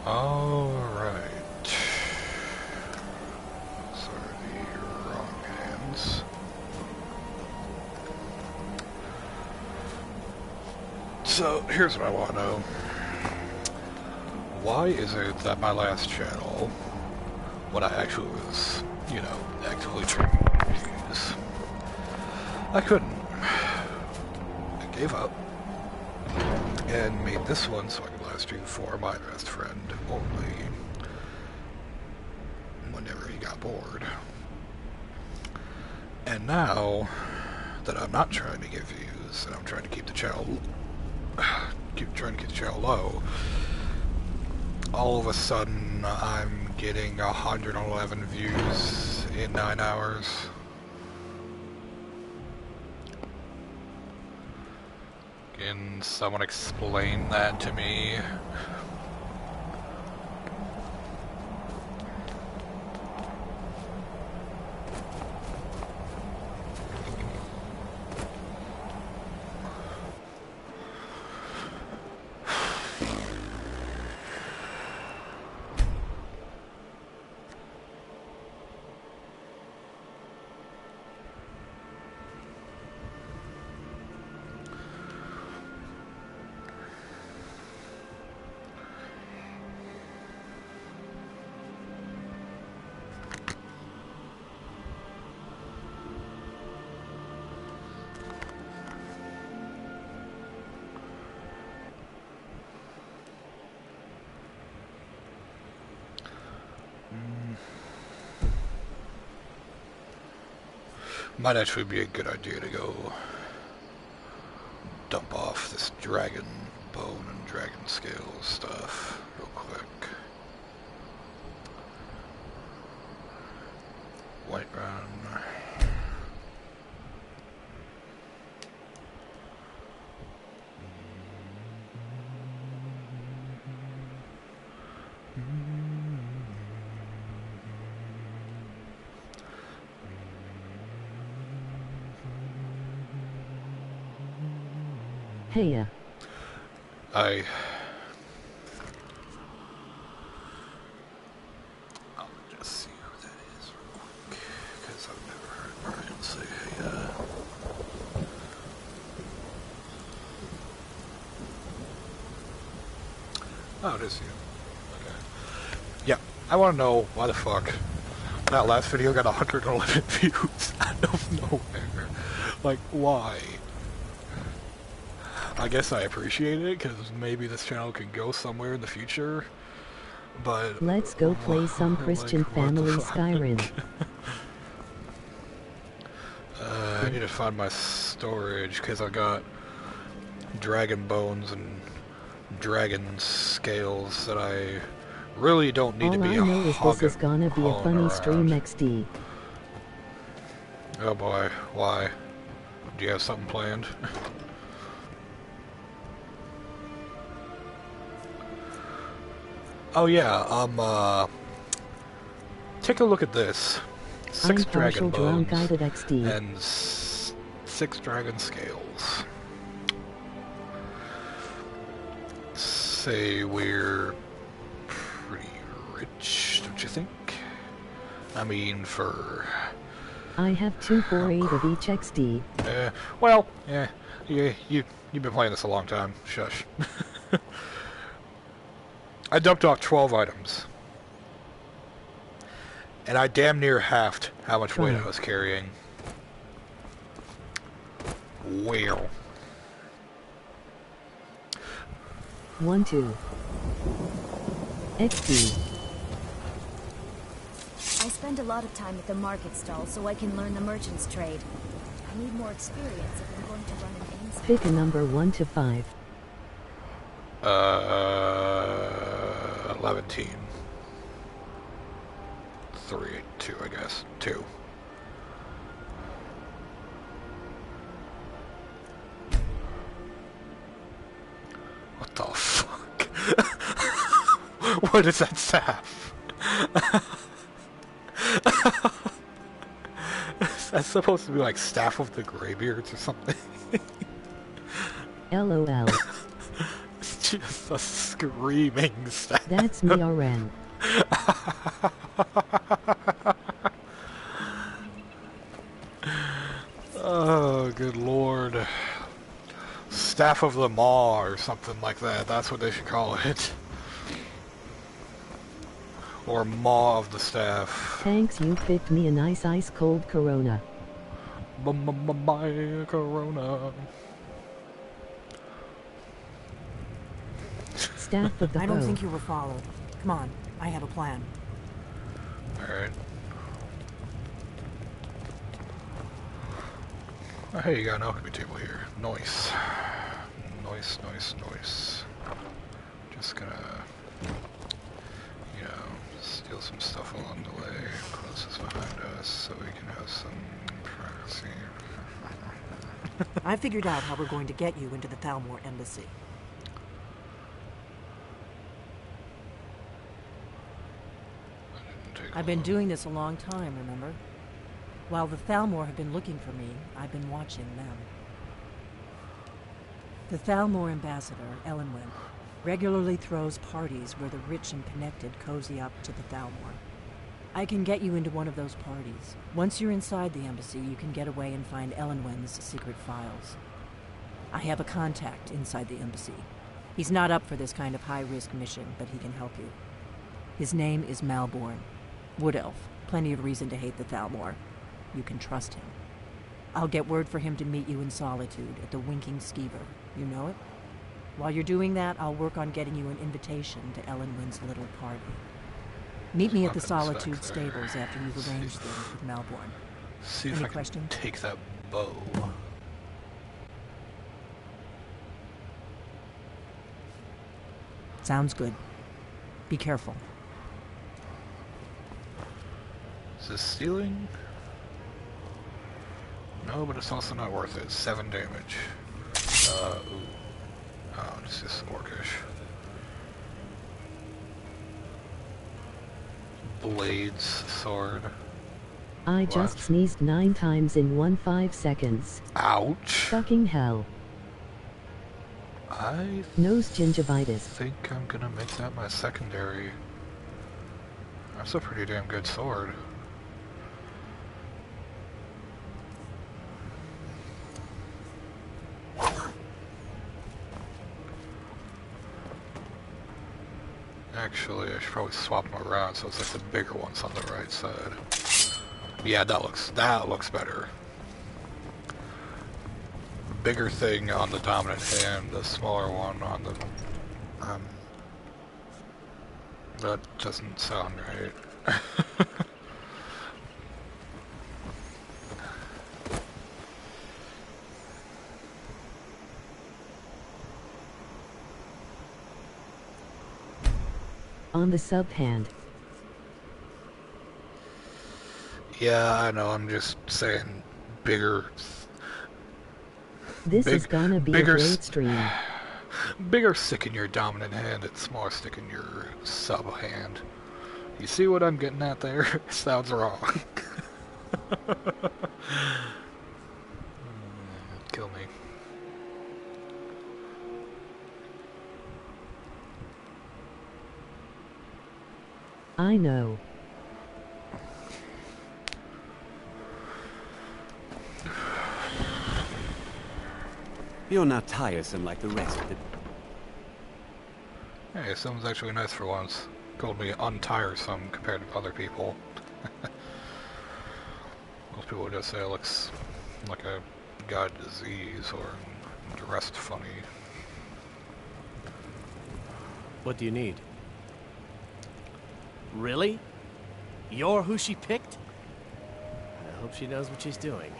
Alright. Sorry, the wrong hands. So, here's what I want to know. Why is it that my last channel, when I actually was, you know, actively trying to use, I couldn't. I gave up. And made this one so I could live stream for my best friend only whenever he got bored. And now that I'm not trying to get views and I'm trying to keep the channel low, all of a sudden I'm getting 111 views in 9 hours. Can someone explain that to me? Might actually be a good idea to go dump off this dragon bone and dragon scales stuff real quick. White run. Hey, I'll just see who that is real quick, because I've never heard Brian say hey, Oh, it is you. Okay. Yeah, I want to know why the fuck that last video got 111 views out of nowhere. Like, why? I guess I appreciate it, because maybe this channel can go somewhere in the future, but... let's go play some Christian like, family Skyrim. I need to find my storage, because I got dragon bones and dragon scales that I really don't need to be All I know is this is gonna be a funny stream XD. Oh boy, why? Do you have something planned? Oh yeah, take a look at this. 6 dragon bones and 6 dragon scales. Say we're pretty rich, don't you think? I mean, for... I have 2 for 8 of each XD. Well, yeah, you've been playing this a long time. Shush. I dumped off 12 items. And I damn near halved how much weight I was carrying. Well. 1, 2. XD. I spend a lot of time at the market stall so I can learn the merchant's trade. I need more experience if I'm going to run an inn. Pick a number 1 to 5. 11. 3, 2, I guess. 2. What the fuck? What is that staff? Is that supposed to be like Staff of the Greybeards or something? LOL. Just a screaming staff. That's me, RN. Oh, good lord. Staff of the Maw or something like that. That's what they should call it. Or Maw of the Staff. Thanks, you picked me a nice ice cold Corona. Bye, Corona. Staff of the I don't Hoe. think you were followed. Come on, I have a plan. Alright. Oh, hey, you got an alchemy table here. Nice. Nice, nice, nice. Just gonna, you know, steal some stuff along the way. Close this behind us so we can have some privacy. I figured out how we're going to get you into the Thalmor embassy. I've been doing this a long time, remember? While the Thalmor have been looking for me, I've been watching them. The Thalmor ambassador, Elenwen, regularly throws parties where the rich and connected cozy up to the Thalmor. I can get you into one of those parties. Once you're inside the embassy, you can get away and find Elenwen's secret files. I have a contact inside the embassy. He's not up for this kind of high-risk mission, but he can help you. His name is Malborn. Wood Elf. Plenty of reason to hate the Thalmor. You can trust him. I'll get word for him to meet you in solitude at the Winking Skeever. You know it? While you're doing that, I'll work on getting you an invitation to Elenwen's little party. Meet me at the Solitude stables after you've arranged things with Malborn. See if Any I can questions? take that bow. Sounds good. Be careful. Is this stealing? No, but it's also not worth it. 7 damage. Ooh. Oh, it's just orcish. Blades, sword. I just sneezed 9 times in 1.5 seconds. Ouch! Fucking hell. I Nose gingivitis. think I'm gonna make that my secondary. That's a pretty damn good sword. Actually, I should probably swap them around so it's like the bigger ones on the right side. Yeah, that looks better. Bigger thing on the dominant hand, the smaller one on the that doesn't sound right. On the sub hand. Yeah, I know, I'm just saying bigger. This is gonna be a great stream. Bigger stick in your dominant hand and smaller stick in your sub hand. You see what I'm getting at there? Sounds wrong. Kill me. I know. You're not tiresome like the rest of it. Hey, someone's actually nice for once. Called me untiresome compared to other people. Most people would just say it looks like I got a disease or dressed funny. What do you need? Really? You're who she picked? I hope she knows what she's doing.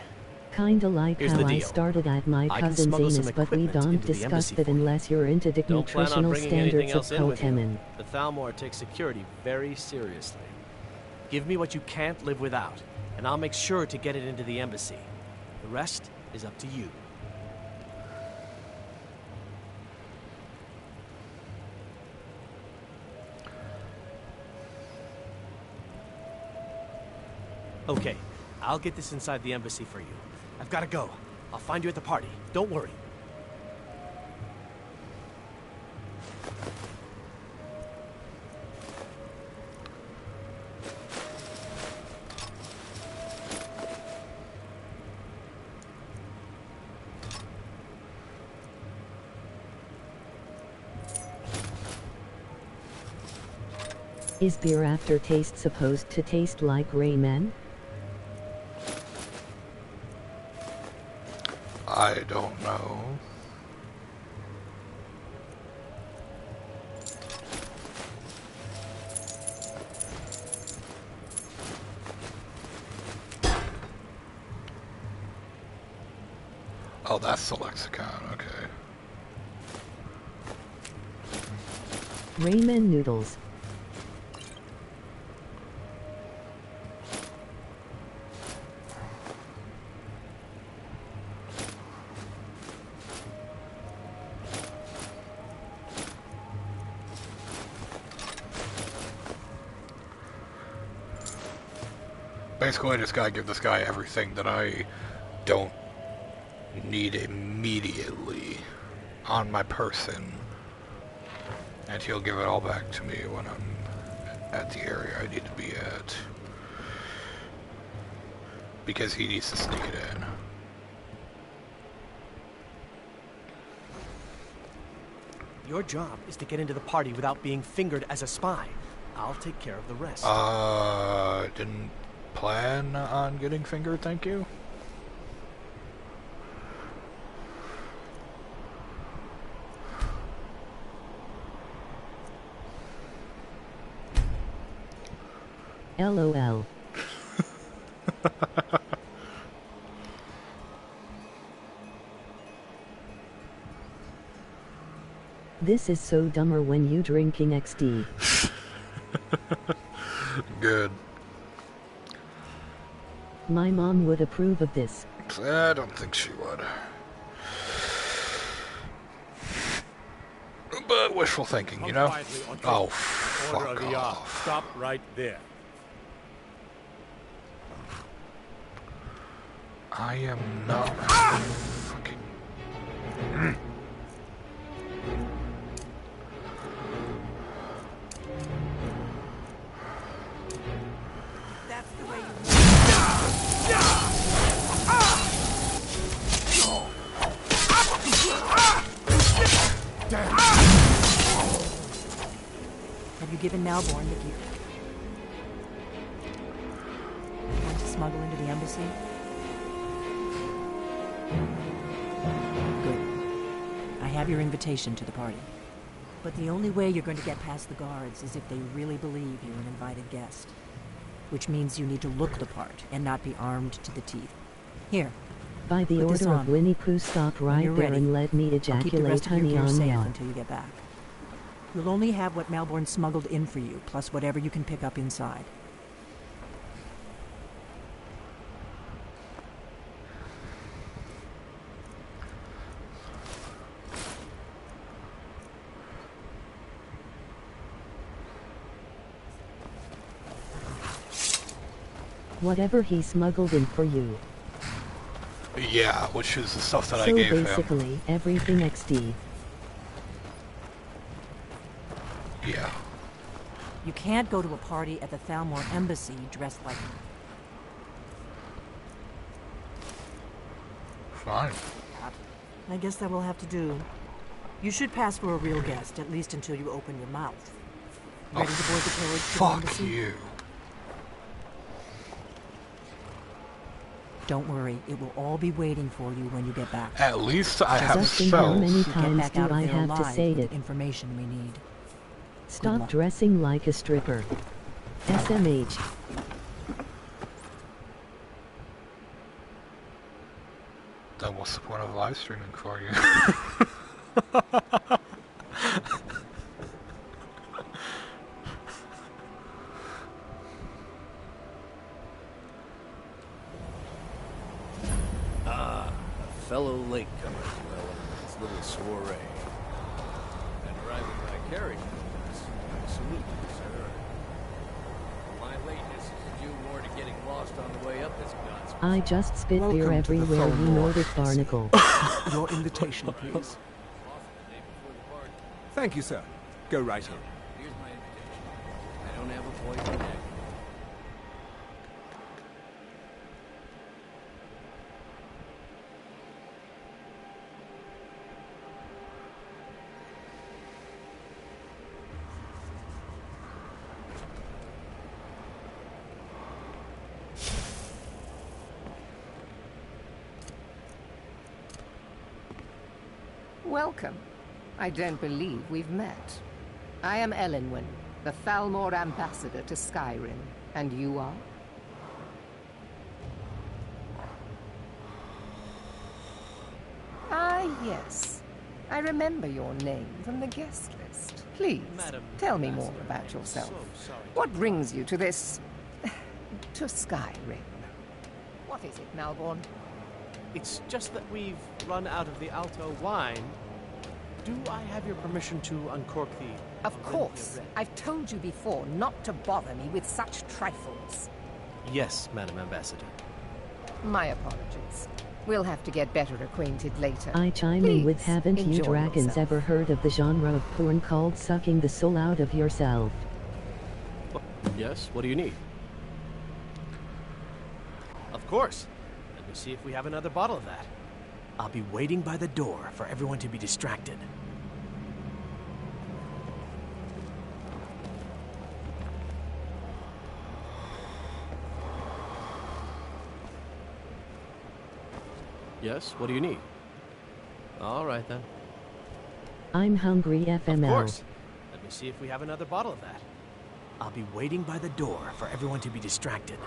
Kinda like Here's how the I deal. started at my I can cousin smuggle some Zanus, but we equipment don't into the discuss embassy that for you. unless you're into the Don't plan on nutritional bringing anything standards else of in with you. Kotemin. The Thalmor takes security very seriously. Give me what you can't live without, and I'll make sure to get it into the embassy. The rest is up to you. Okay, I'll get this inside the embassy for you. I've got to go. I'll find you at the party. Don't worry. Is beer aftertaste supposed to taste like ramen? I don't know. Oh, that's the lexicon, okay. Ramen noodles. Basically, I just gotta give this guy everything that I don't need immediately on my person. And he'll give it all back to me when I'm at the area I need to be at. Because he needs to sneak it in. Your job is to get into the party without being fingered as a spy. I'll take care of the rest. Didn't plan on getting fingered, thank you. LOL. This is so dumber when you drinking XD. Good. My mom would approve of this. I don't think she would. But wishful thinking, you know? Oh, fuck off. Stop right there. I am not fucking... That's the way you... Have you given Malborn the gift? Want to smuggle into the embassy? Good. I have your invitation to the party. But the only way you're going to get past the guards is if they really believe you're an invited guest. Which means you need to look the part and not be armed to the teeth. Here. By the Put this order of on. Winnie Pooh, stop right you're there ready, and let me I'll keep the ejaculate rest of your honey gear on safe ya. until you get back. You'll only have what Malborn smuggled in for you, plus whatever you can pick up inside. Whatever he smuggled in for you. Yeah, which is the stuff that I So gave him. basically, everything XD. Yeah. You can't go to a party at the Thalmor embassy dressed like... Fine. I guess that will have to do. You should pass for a real guest, at least until you open your mouth. Ready to board the carriage to the Fuck embassy? you. Don't worry, it will all be waiting for you when you get back. At least I have Justin, how many cells. Get times back do out of I there have to alive say with it? the information we need. Stop luck. dressing like a stripper. SMH. Then what's the point of live streaming for you? Fellow latecomers, well, this little soiree. And arriving by carriage, I salute you, sir. My lateness is due more to getting lost on the way up this God's. I just spit beer Welcome to the everywhere, you Thalmor Nordic Embassy. barnacle. Your invitation, please. Often the day before the party. Thank you, sir. Go right in. Here's my invitation. I don't have a poison neck. Welcome. I don't believe we've met. I am Elenwen, the Thalmor ambassador to Skyrim. And you are? Ah, yes. I remember your name from the guest list. Please, Madam tell me Ambassador, more about I'm yourself. so sorry to- What brings you to this... to Skyrim? What is it, Malborn? It's just that we've run out of the Alto wine. Do I have your permission to uncork the... Of course. I've told you before not to bother me with such trifles. Yes, Madam Ambassador. My apologies. We'll have to get better acquainted later. I chime in with, Please, haven't you enjoy dragons yourself. ever heard of the genre of porn called sucking the soul out of yourself? Yes, what do you need? Of course. Let me see if we have another bottle of that. I'll be waiting by the door for everyone to be distracted. Yes, what do you need? All right then. I'm hungry FML. Of course. Let me see if we have another bottle of that. I'll be waiting by the door for everyone to be distracted.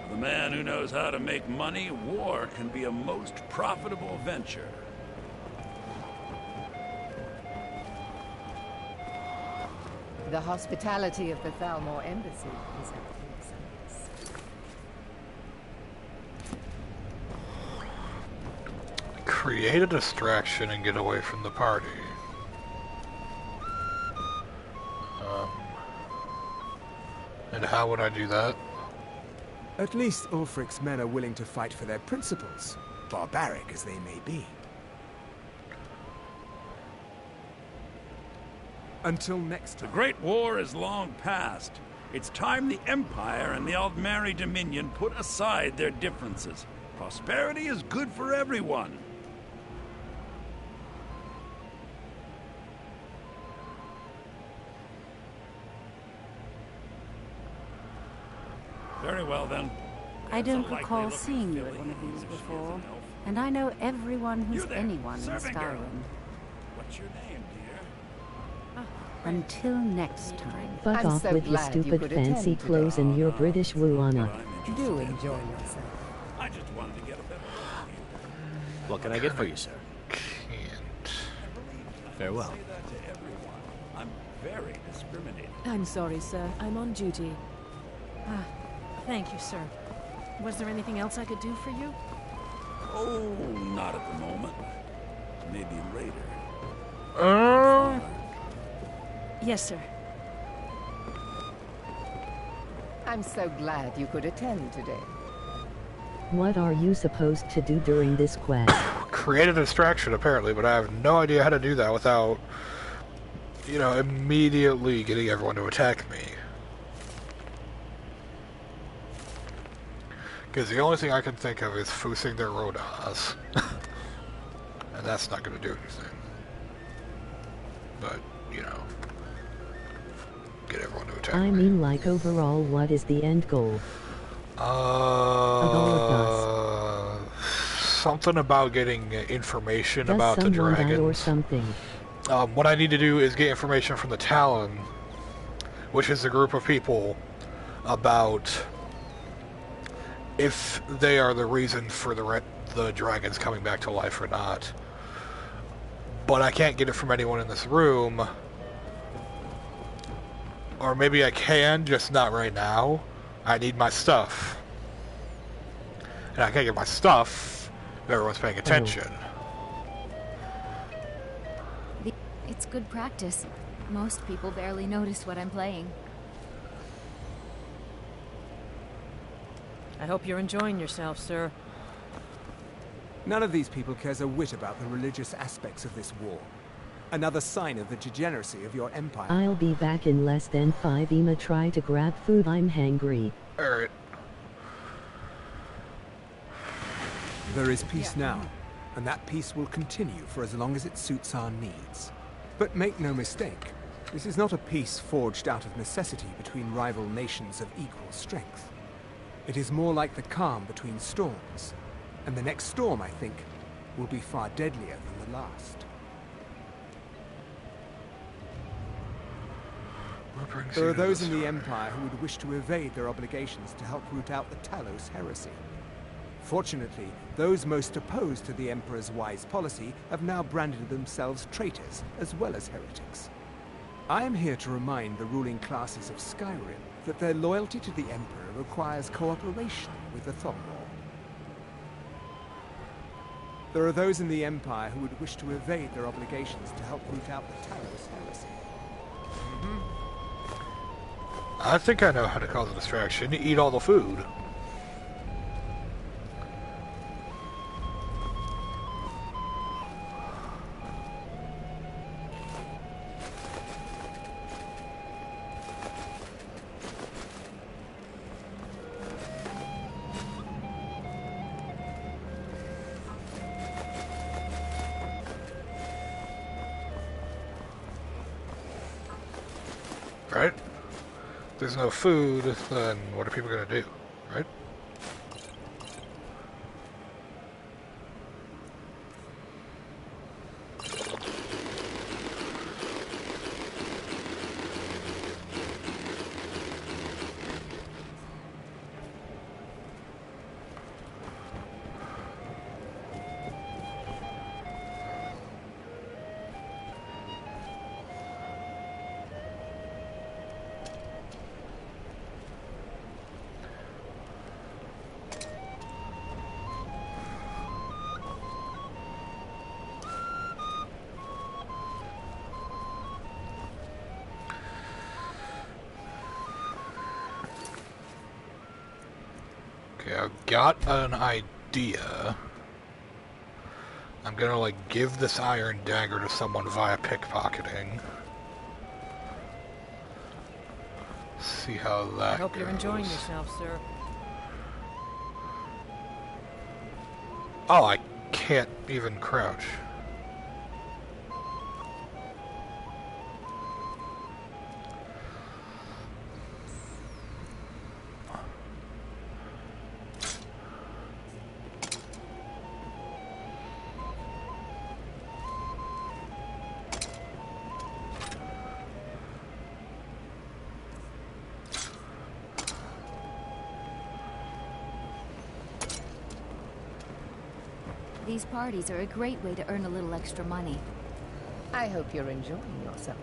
The man who knows how to make money, war can be a most profitable venture. The hospitality of the Thalmor Embassy is everything service. Create a distraction and get away from the party. And how would I do that? At least Ulfric's men are willing to fight for their principles, barbaric as they may be. Until next The time. Great War is long past. It's time the Empire and the Aldmeri Dominion put aside their differences. Prosperity is good for everyone. Very well, then. I That's a don't likely recall looking seeing you at filly, one of these even if she is before. an elf. And I know everyone who's You there, anyone in serving girl. Skyrim. What's your name, dear? Until next time. Fuck I'm off so with your glad you stupid could fancy attend clothes and your British woo on But her. I'm interested Do in enjoy that. yourself. I just wanted to get a better look at you. What can I get for you, sir? Can't. Farewell. Say that to everyone. I'm very discriminating. I'm sorry, sir. I'm on duty. Thank you, sir. Was there anything else I could do for you? Oh, not at the moment. Maybe later. Yes, sir. I'm so glad you could attend today. What are you supposed to do during this quest? Create a distraction, apparently, but I have no idea how to do that without, you know, immediately getting everyone to attack me. Because the only thing I can think of is foosing their road on us. And that's not going to do anything. But, you know, get everyone to attack I me. mean, like, overall, what is the end goal? Something about getting information Does about the someone die or dragons. something? What I need to do is get information from the Talon, which is a group of people, about if they are the reason for the dragons coming back to life or not. But I can't get it from anyone in this room. Or maybe I can, just not right now. I need my stuff. And I can't get my stuff if everyone's paying attention. It's good practice. Most people barely notice what I'm playing. I hope you're enjoying yourself, sir. None of these people cares a whit about the religious aspects of this war. Another sign of the degeneracy of your empire. I'll be back in less than 5. Emma, try to grab food. I'm hangry. Alright. There is peace now, and that peace will continue for as long as it suits our needs. But make no mistake, this is not a peace forged out of necessity between rival nations of equal strength. It is more like the calm between storms. And the next storm, I think, will be far deadlier than the last. There are those in the Empire who would wish to evade their obligations to help root out the Talos heresy. Fortunately, those most opposed to the Emperor's wise policy have now branded themselves traitors as well as heretics. I am here to remind the ruling classes of Skyrim that their loyalty to the Emperor requires cooperation with the Thalmor. There are those in the Empire who would wish to evade their obligations to help root out the Talos heresy. I think I know how to cause a distraction. Eat all the food. Right? If there's no food, then what are people going to do? Right? Okay, I've got an idea. I'm gonna, like, give this iron dagger to someone via pickpocketing. See how that I hope goes. you're enjoying yourself, sir. Oh, I can't even crouch. These parties are a great way to earn a little extra money. I hope you're enjoying yourself.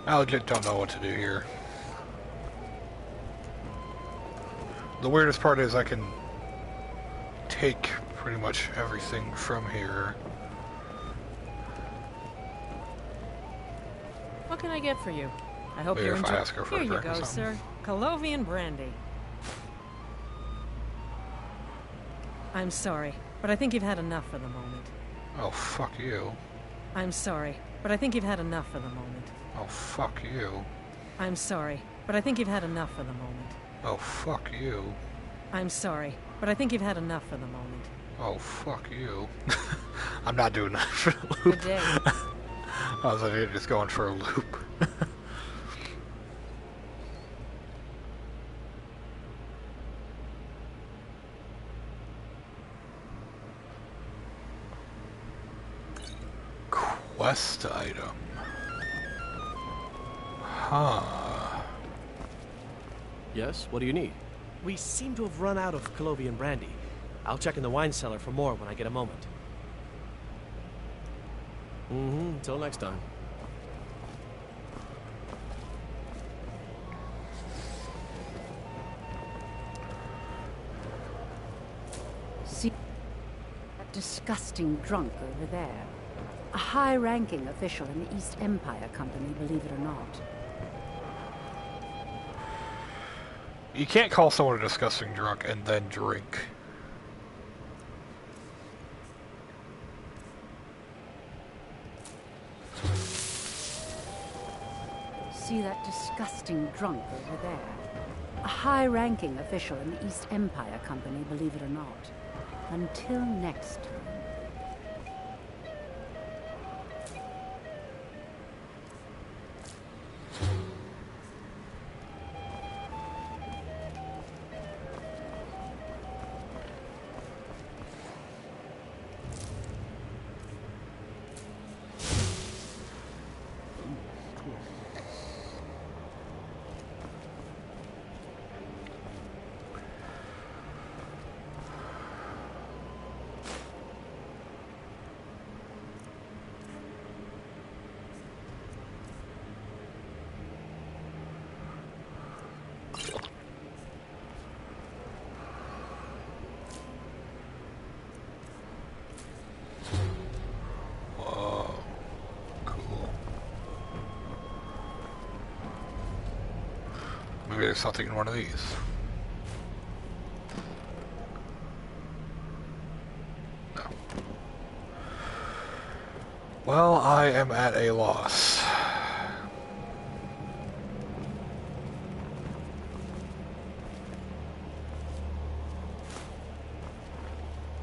I legit don't know what to do here. The weirdest part is I can take pretty much everything from here. What can I get for you? I hope Maybe you're if I enjoying. ask her for a Here you drink or go, something. sir. Colovian brandy. I'm sorry, but I think you've had enough for the moment. Oh, fuck you. I'm sorry, but I think you've had enough for the moment. Oh, fuck you. I'm sorry, but I think you've had enough for the moment. Oh, fuck you. I'm sorry, but I think you've had enough for the moment. Oh, fuck you. I'm not doing that for the loop. Good day. I was like, just going for a loop. Quest item. Huh. Yes, what do you need? We seem to have run out of Colovian brandy. I'll check in the wine cellar for more when I get a moment. Until next time. See that disgusting drunk over there? A high-ranking official in the East Empire Company, believe it or not. You can't call someone a disgusting drunk and then drink. See that disgusting drunk over there? A high-ranking official in the East Empire Company, believe it or not. Until next time. there's something in one of these. No. Well, I am at a loss.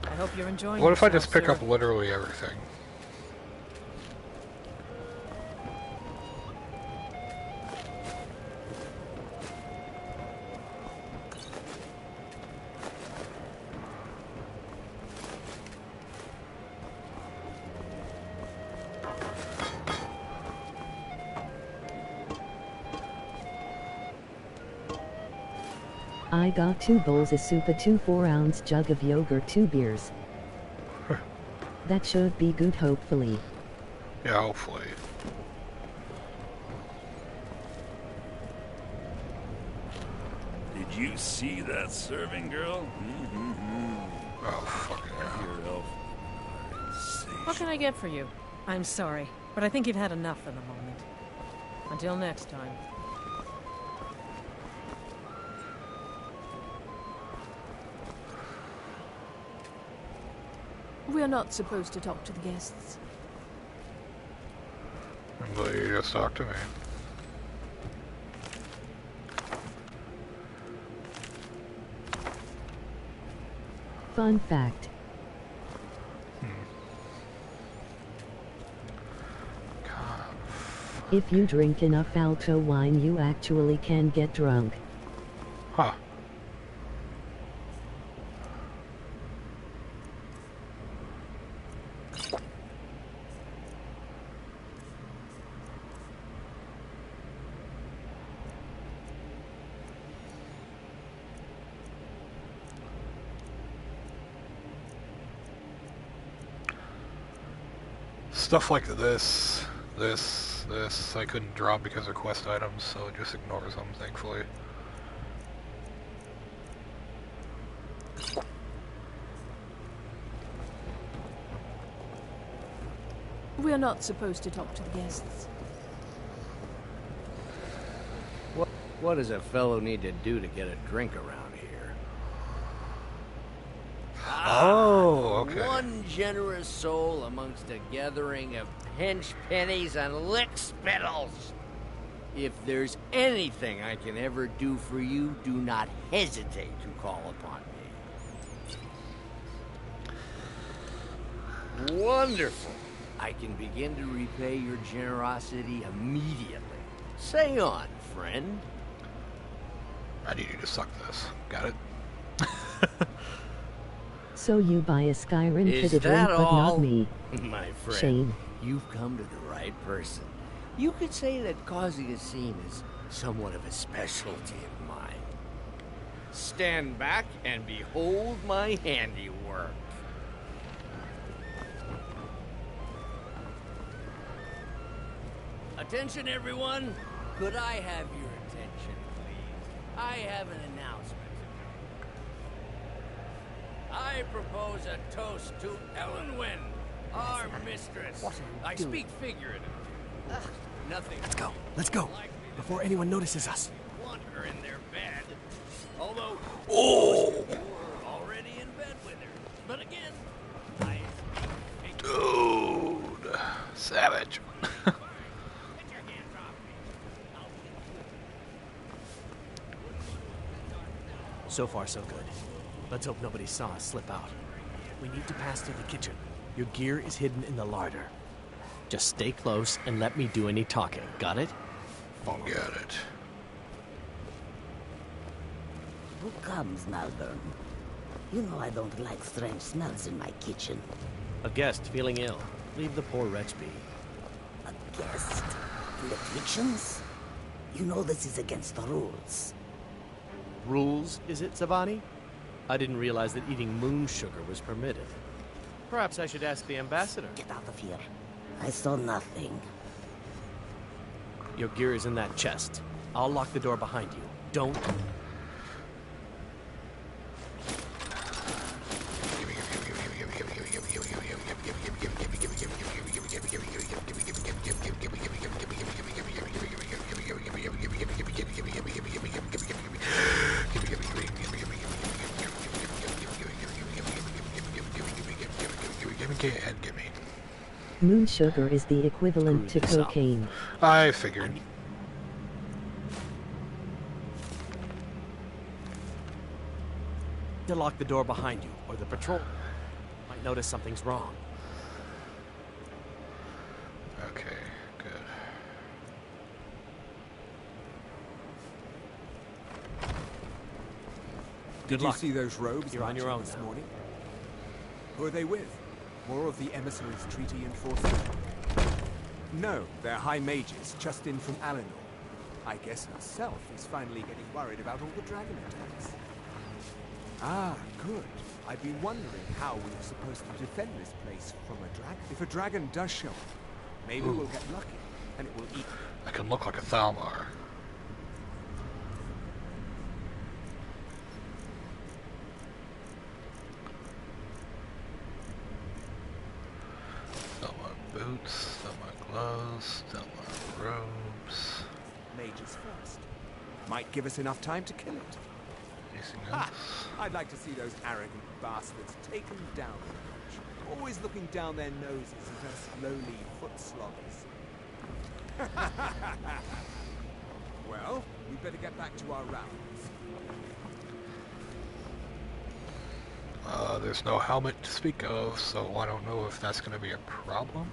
I hope you're enjoying What if I yourself, just pick sir. up literally everything? I got 2 bowls of soup, a 2 4-ounce jug of yogurt, 2 beers. That should be good, hopefully. Yeah, hopefully. Did you see that serving girl? Oh, fucking hell. What can I get for you? I'm sorry, but I think you've had enough for the moment. Until next time. We're not supposed to talk to the guests. I'm glad you just talked to me. Fun fact. If you drink enough alto wine, you actually can get drunk. Huh. Stuff like this, I couldn't drop because of quest items, so it just ignores them, thankfully. We're not supposed to talk to the guests. What does a fellow need to do to get a drink around here? Oh, okay. One generous soul amongst a gathering of pinch pennies and lick spittles. If there's anything I can ever do for you, do not hesitate to call upon me. Wonderful. I can begin to repay your generosity immediately. Say on, friend. I need you to suck this. Got it? So you buy a Skyrim Is for the drink, that but all? not me. My friend, Shame. you've come to the right person. You could say that causing a scene is somewhat of a specialty of mine. Stand back and behold my handiwork. Attention, everyone. Could I have your attention, please? I have an announcement to make. I propose a toast to Ellenwyn, our mistress. I speak figuratively. Nothing. Let's go. Before anyone notices us. Want her in their bed. Although, oh, you were already in bed with her. But again, I dude, savage. So far, so good. Let's hope nobody saw us slip out. We need to pass through the kitchen. Your gear is hidden in the larder. Just stay close and let me do any talking. Got it? Got it. Who comes, Malvern? You know I don't like strange smells in my kitchen. A guest feeling ill. Leave the poor wretch be. A guest? In the kitchens? You know this is against the rules. Rules, is it, Savani? I didn't realize that eating moon sugar was permitted. Perhaps I should ask the ambassador. Get out of here. I saw nothing. Your gear is in that chest. I'll lock the door behind you. Don't... Go ahead, give me. Moon sugar is the equivalent to cocaine. I figured. To lock the door behind you, or the patrol might notice something's wrong. Okay, good. Did you see those robes? You're on your own this now. morning? Who are they with? More of the emissaries' treaty enforcers? No, they're high mages, just in from Alinor. I guess herself is finally getting worried about all the dragon attacks. Ah, good. I've been wondering how we were supposed to defend this place from a dragon. If a dragon does show up, maybe we'll get lucky, and it will eat. I can look like a Thalmor. Still my boots, still my gloves, still my robes. Mages first. Might give us enough time to kill it. Anything else? I'd like to see those arrogant bastards taken down a notch. Always looking down their noses at us lowly foot sloggers. Well, we'd better get back to our rounds. There's no helmet to speak of, so I don't know if that's going to be a problem.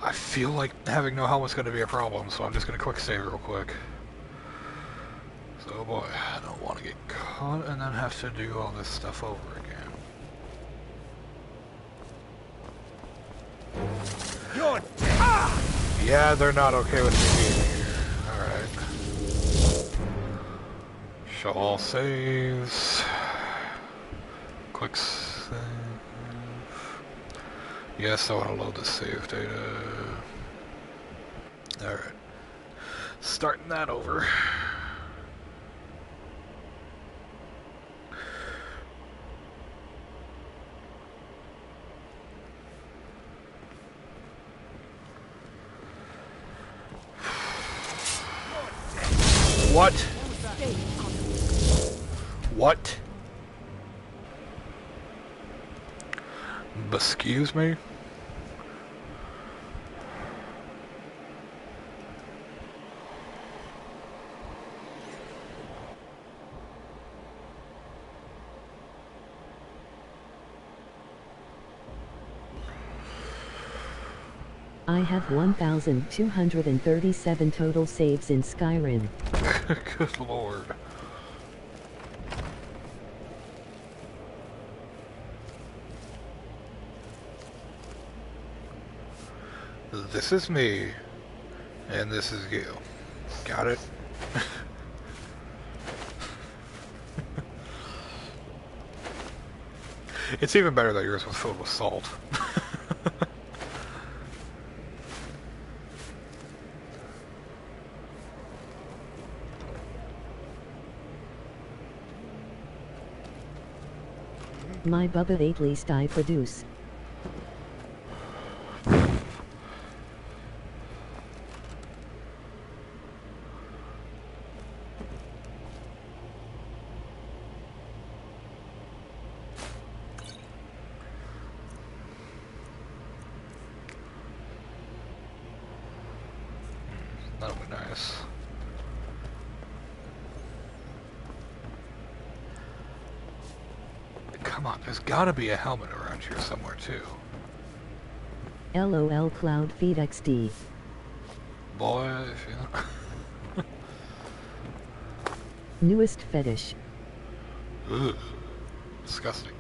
I feel like having no helmet's going to be a problem, so I'm just going to quick save real quick. So boy, I don't want to get caught and then have to do all this stuff over again. You're dead. Ah! Yeah, they're not okay with me being here. Alright. Show all saves. Quick save. Yes, I want to load the save data. Alright. Starting that over. What? What? Excuse me? I have 1,237 total saves in Skyrim. Good lord. This is me, and this is you. Got it? It's even better that yours was filled with salt. My Bubba, at least I produce. That would be nice. Come on, there's gotta be a helmet around here somewhere too. LOL Cloud Feed XD. Boy, if you know. Newest fetish. Ugh. Disgusting.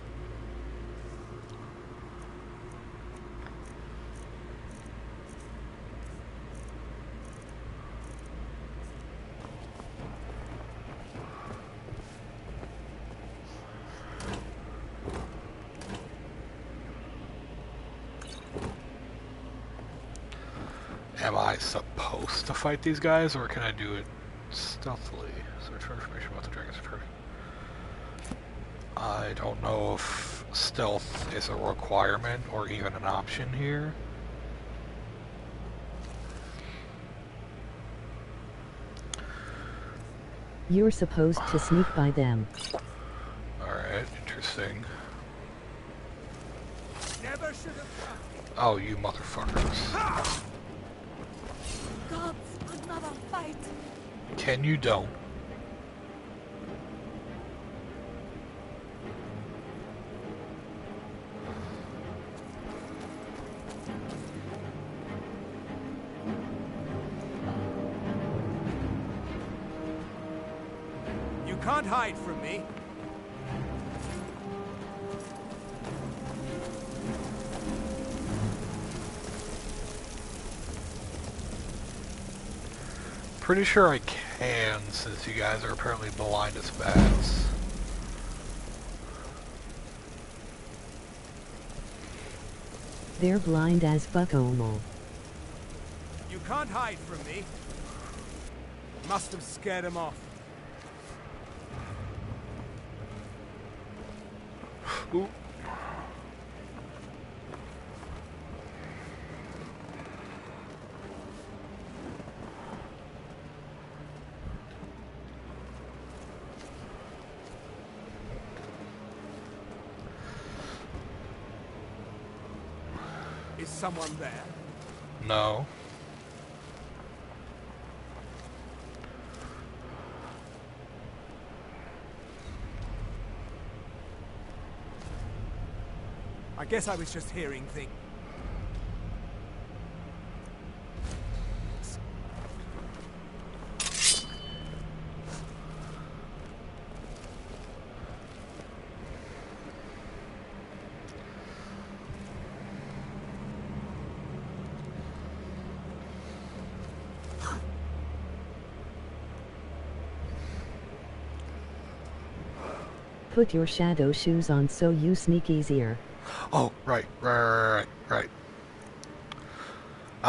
Am I supposed to fight these guys, or can I do it stealthily. Search for information about the dragon's return. I don't know if stealth is a requirement or even an option here. You're supposed to sneak by them. Alright, interesting. Never should have. Oh, you motherfuckers. Gods, another fight. Can you don't? You can't hide from me. Pretty sure I can, since you guys are apparently blind as bats. They're blind as fuck, Omo. You can't hide from me. Must have scared him off. Ooh. Is someone there? No. I guess I was just hearing things. Put your shadow shoes on so you sneak easier. Oh, right. I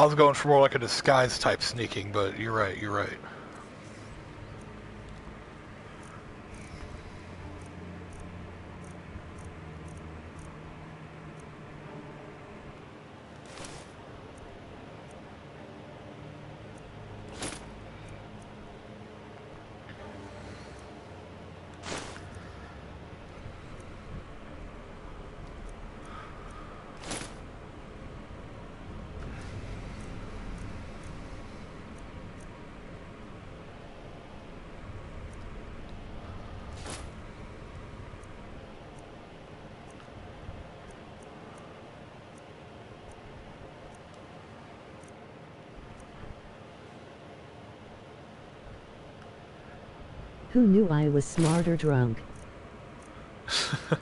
was going for more like a disguise type sneaking, but you're right. Who knew I was smart or drunk? Fuck.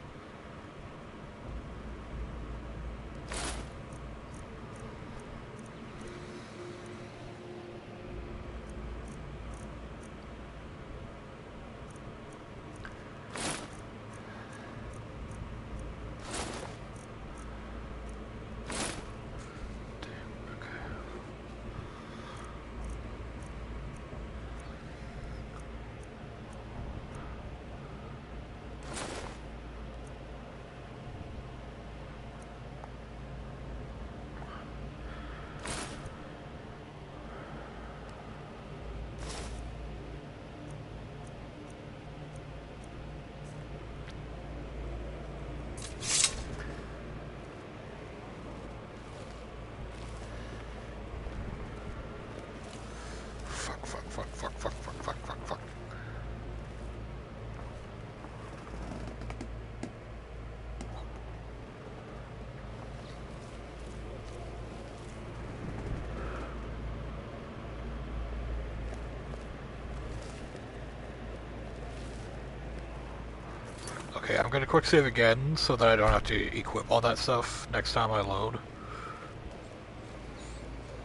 Okay, I'm gonna quick save again so that I don't have to equip all that stuff next time I load.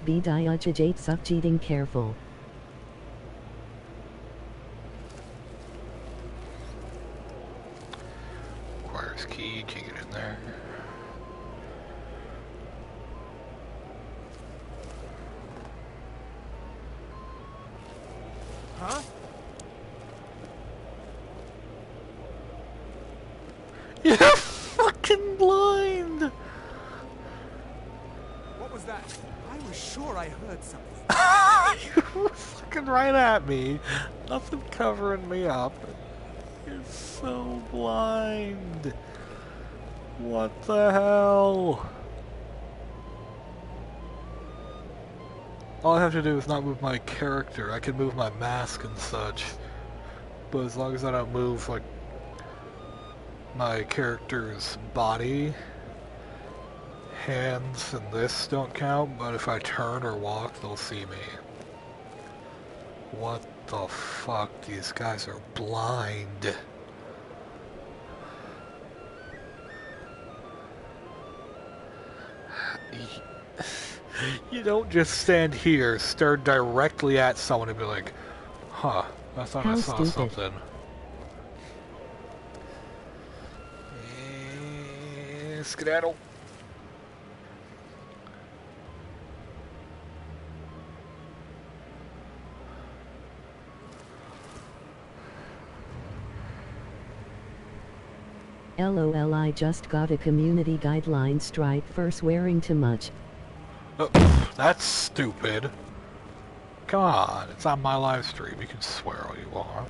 Be diagate succeeding careful. Requires key, can't get in there. Huh? You're fucking blind! What was that? I was sure I heard something. You were fucking right at me. Nothing covering me up. You're so blind. What the hell? All I have to do is not move my character. I can move my mask and such. But as long as I don't move, like, my character's body, hands and this don't count, but if I turn or walk, they'll see me. What the fuck? These guys are blind. You don't just stand here, stare directly at someone and be like, huh, I thought I saw something. Skedaddle. LOL, I just got a community guideline strike for swearing too much. Oh, that's stupid. Come on, it's on my live stream. You can swear all you want.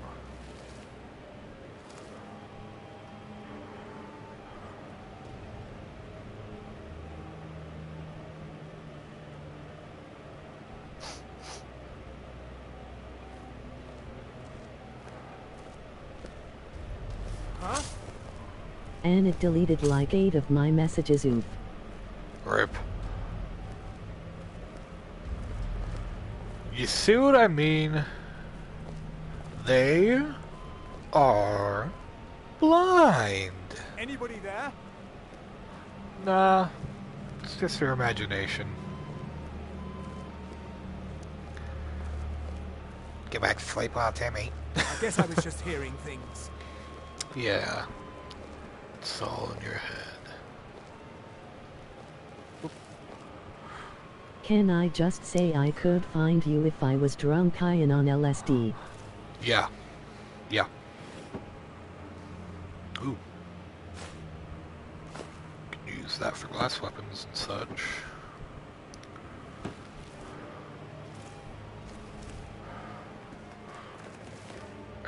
Huh? And it deleted like 8 of my messages, oof. Rip. You see what I mean? They are blind. Anybody there? Nah, it's just your imagination. Get back to sleep, Timmy. I guess I was just hearing things. Yeah. It's all in your head. Can I just say I could find you if I was drunk high and on LSD? Yeah. Yeah. Ooh. Can use that for glass weapons and such.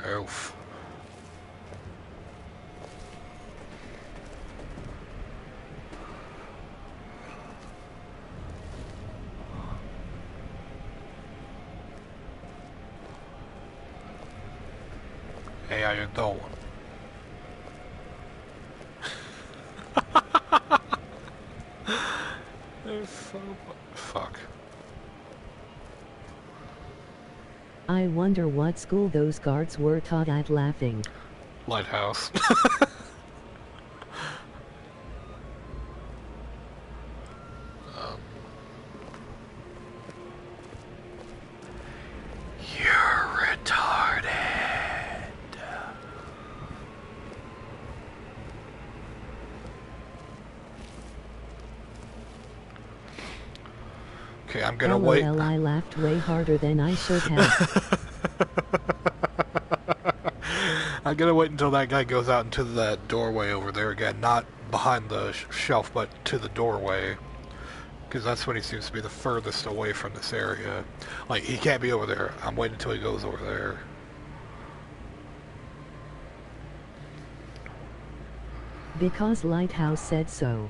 Oof. Hey, how you doing? They're so fuck. I wonder what school those guards were taught at laughing. Lighthouse. You're retarded. Okay, I'm gonna wait. LOL, I laughed way harder than I should have. I'm gonna wait until that guy goes out into that doorway over there again, not behind the shelf, but to the doorway, because that's when he seems to be the furthest away from this area. Like, he can't be over there. I'm waiting until he goes over there. Because Lighthouse said so.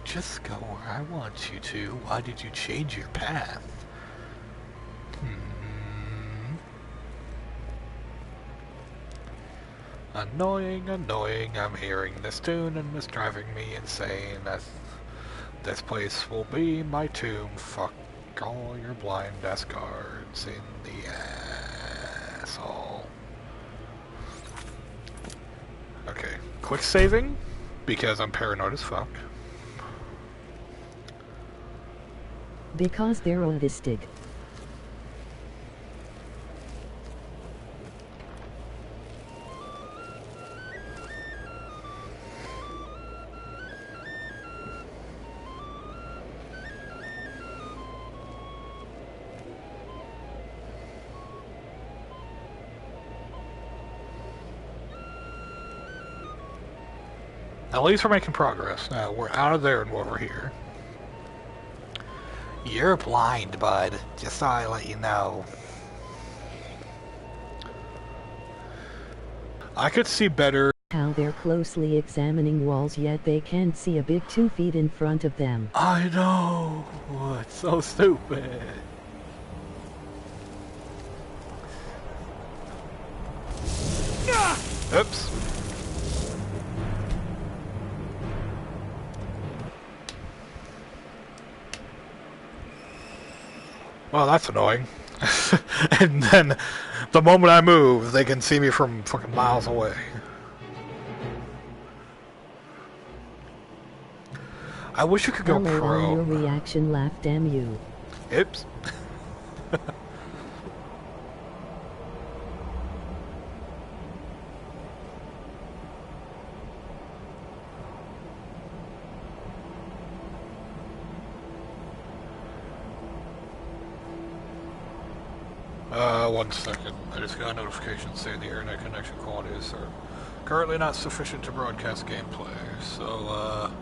Just go where I want you to. Why did you change your path? Annoying, annoying. I'm hearing this tune and it's driving me insane. This place will be my tomb. Fuck all your blind ass guards in the asshole. Okay, quick saving because I'm paranoid as fuck. Because they're autistic. At least we're making progress. Now, we're out of there and we're here. You're blind, bud. Just thought I'd let you know. I could see better. How they're closely examining walls, yet they can't see a big 2 feet in front of them. I know. It's so stupid. Oops. Well, that's annoying. And then, the moment I move, they can see me from fucking miles away. I wish you could go Hello, pro. on your reaction, laugh, damn you. Oops. One second. I just got a notification saying the internet connection quality is currently not sufficient to broadcast gameplay, so,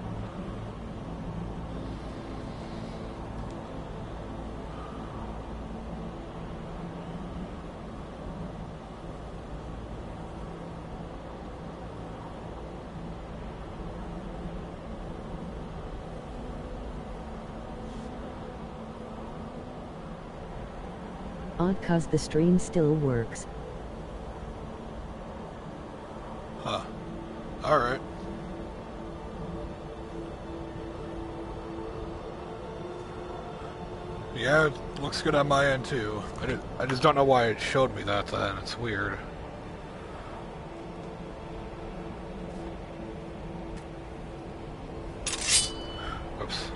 Odd, cause the stream still works. Huh. Alright. Yeah, it looks good on my end too. I just don't know why it showed me that then. It's weird. Oops.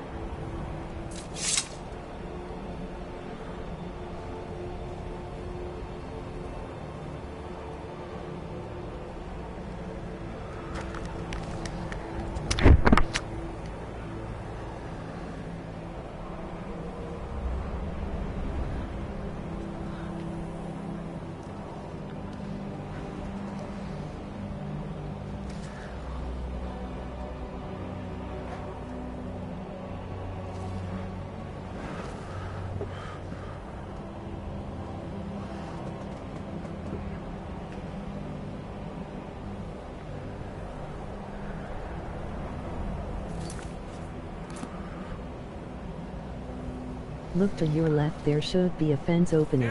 Look to your left, there should be a fence opening.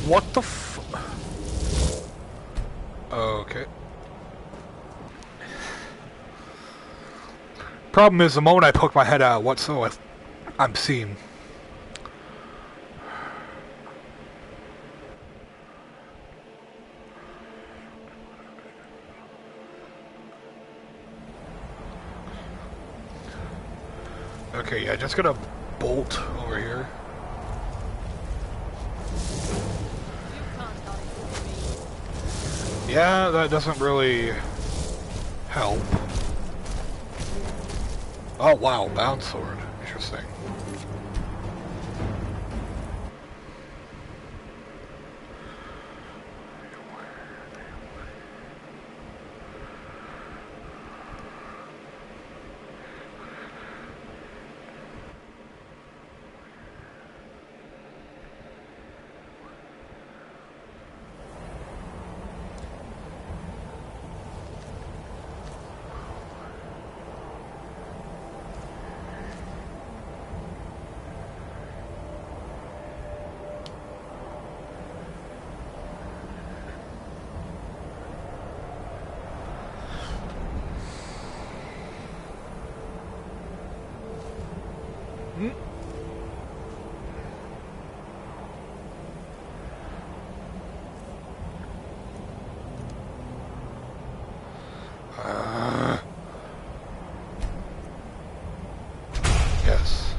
What the Okay. Problem is, the moment I poke my head out, I'm seen. Okay, yeah, just gonna bolt over here. Yeah, that doesn't really help. Oh wow, bound sword. Interesting. Yes.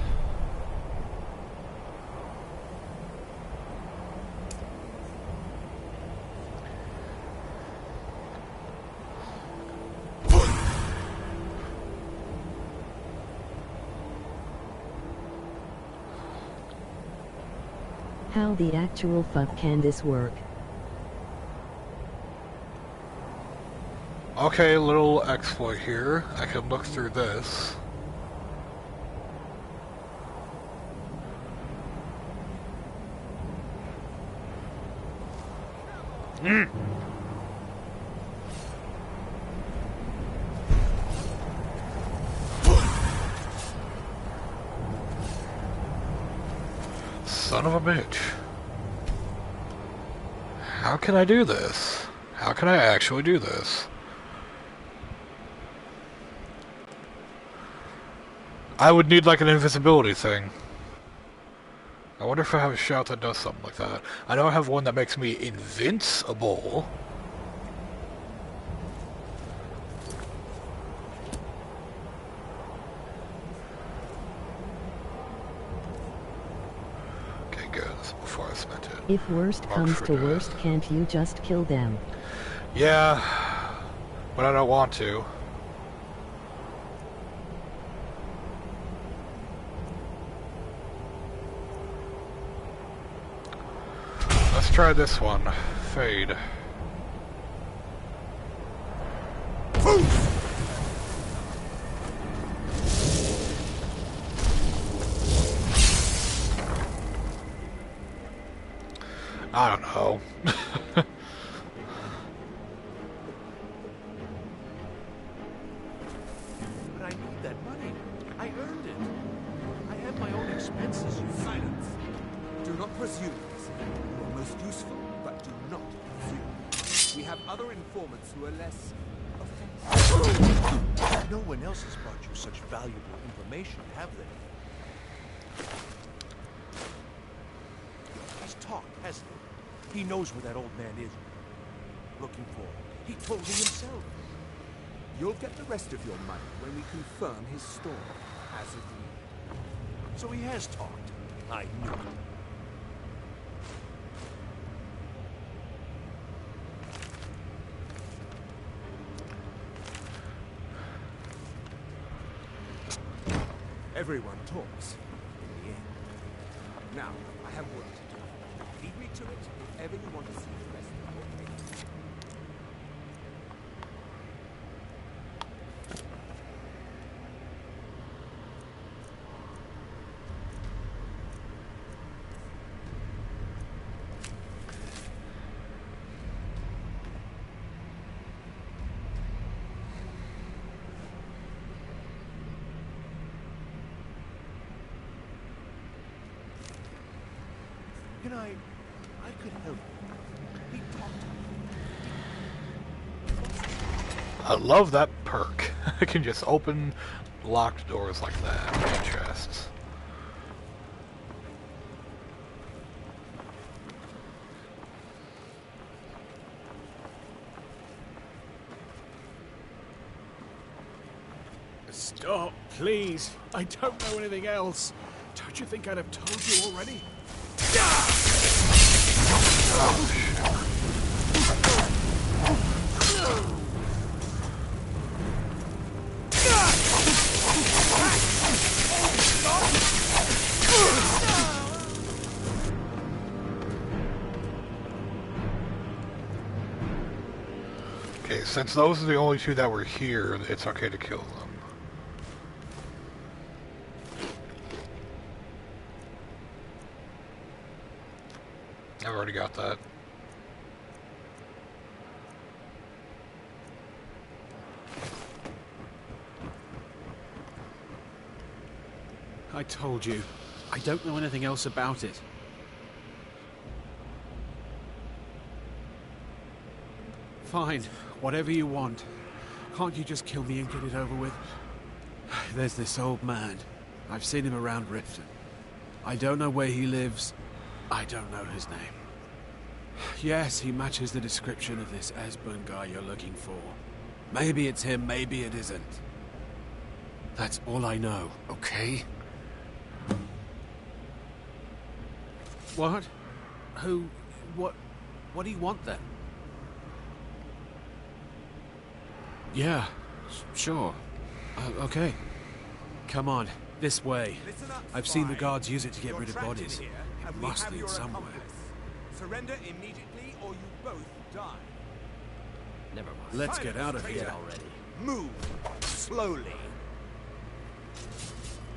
How the actual fuck can this work? Okay, little exploit here. I can look through this. Son of a bitch. How can I do this? How can I actually do this? I would need like an invisibility thing. I wonder if I have a shout that does something like that. I know I have one that makes me invincible. Okay, good. That's before I spent it. If worst comes to worst, can't you just kill them? Yeah, but I don't want to. Let's try this one. Fade. I don't know. But I need that money. I earned it. I have my own expenses, you Silence. Do not presume. You are most useful, but do not presume. We have other informants who are less offensive. No one else has brought you such valuable information, have they? He's talked, hasn't he? He knows where that old man is. Looking for him. He told me himself. You'll get the rest of your money when we confirm his story, as agreed. So he has talked. I knew it. Everyone talks, in the end. Now, I have work to do. Lead me to it if ever you want to see the rest of your case. I could help you. He talked to me. I love that perk. I can just open locked doors like that. Chests. Stop, please. I don't know anything else. Don't you think I'd have told you already? Okay, since those are the only two that were here, it's okay to kill them. I've already got that. I told you. I don't know anything else about it. Fine. Whatever you want. Can't you just kill me and get it over with? There's this old man. I've seen him around Riften. I don't know where he lives. I don't know his name. Yes, he matches the description of this Esbern guy you're looking for. Maybe it's him, maybe it isn't. That's all I know, okay? What? Who? What do you want then? Yeah, sure. Okay. Come on, this way. I've seen the guards use it to get rid of bodies. It must lead somewhere. Surrender immediately or you both die. Never mind. Let's get out of here already. Move slowly.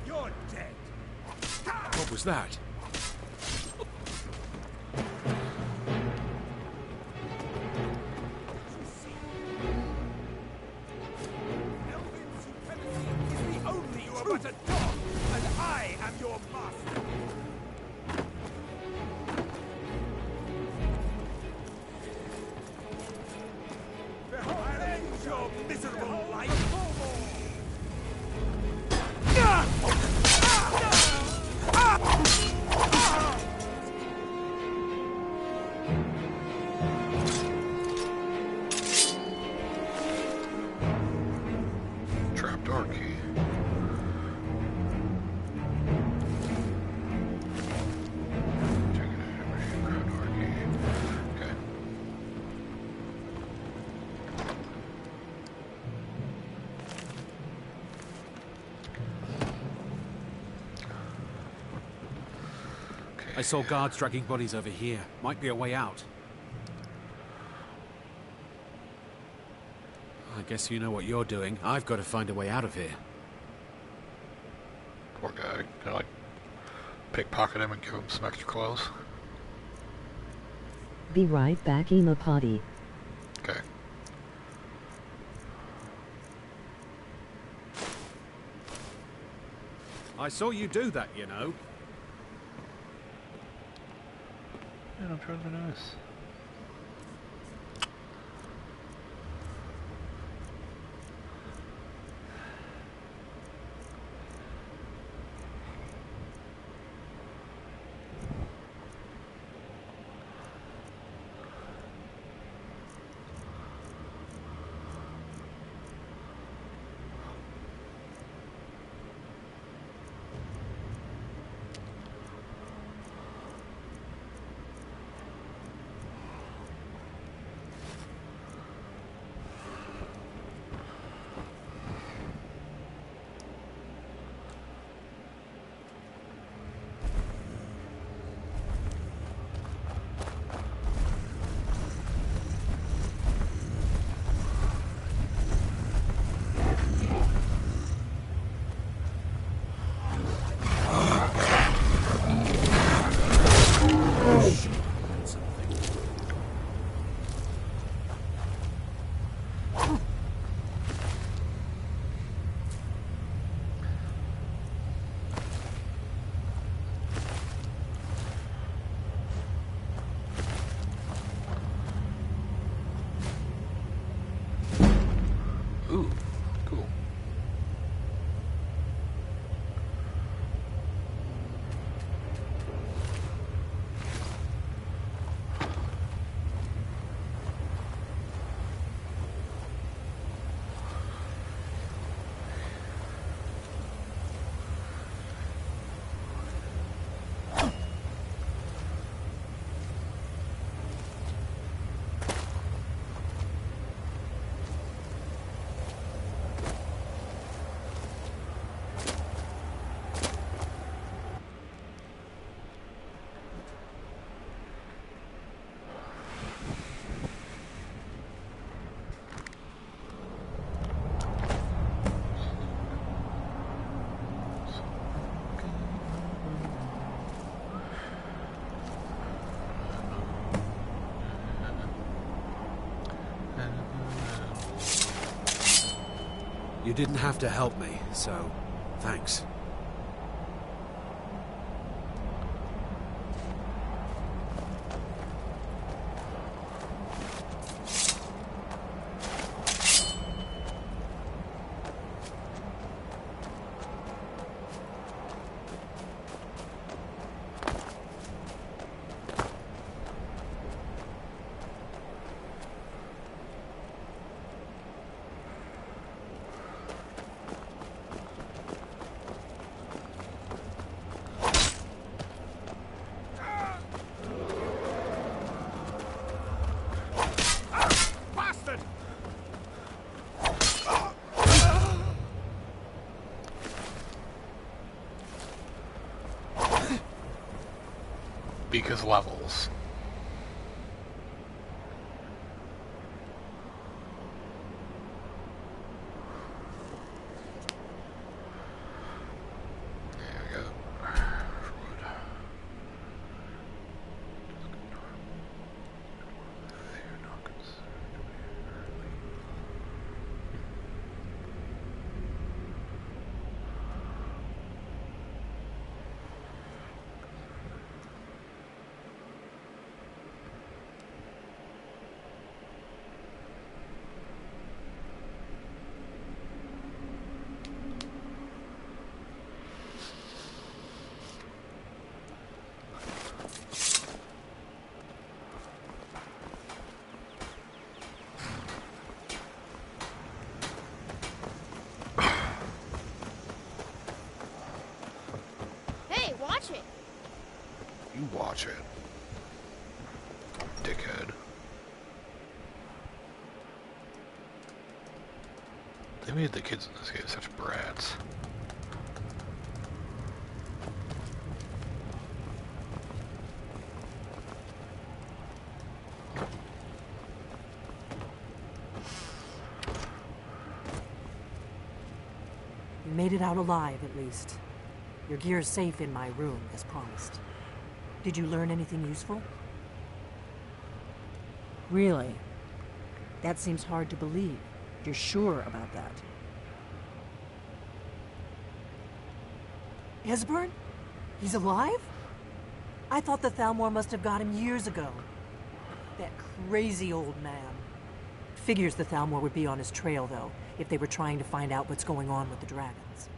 You're dead. What was that? Only you are but a dog, and I am your master. I'll end your miserable life. Trapdoor key. Trapdoor key. Okay. I saw guards dragging bodies over here. Might be a way out. I guess you know what you're doing. I've got to find a way out of here. Poor guy. Can I, like, pickpocket him and give him some extra clothes? Be right back, Ema Potty. Okay. I saw you do that, you know. Yeah, I'm trying to be nice. Ooh, cool. You didn't have to help me, so thanks. Because levels. watch it. Dickhead. They made the kids in this game such brats. You made it out alive, at least. Your gear's safe in my room, as promised. Did you learn anything useful? Really? That seems hard to believe. You're sure about that? Esbern? He's alive? I thought the Thalmor must have got him years ago. That crazy old man. Figures the Thalmor would be on his trail, though, if they were trying to find out what's going on with the dragons.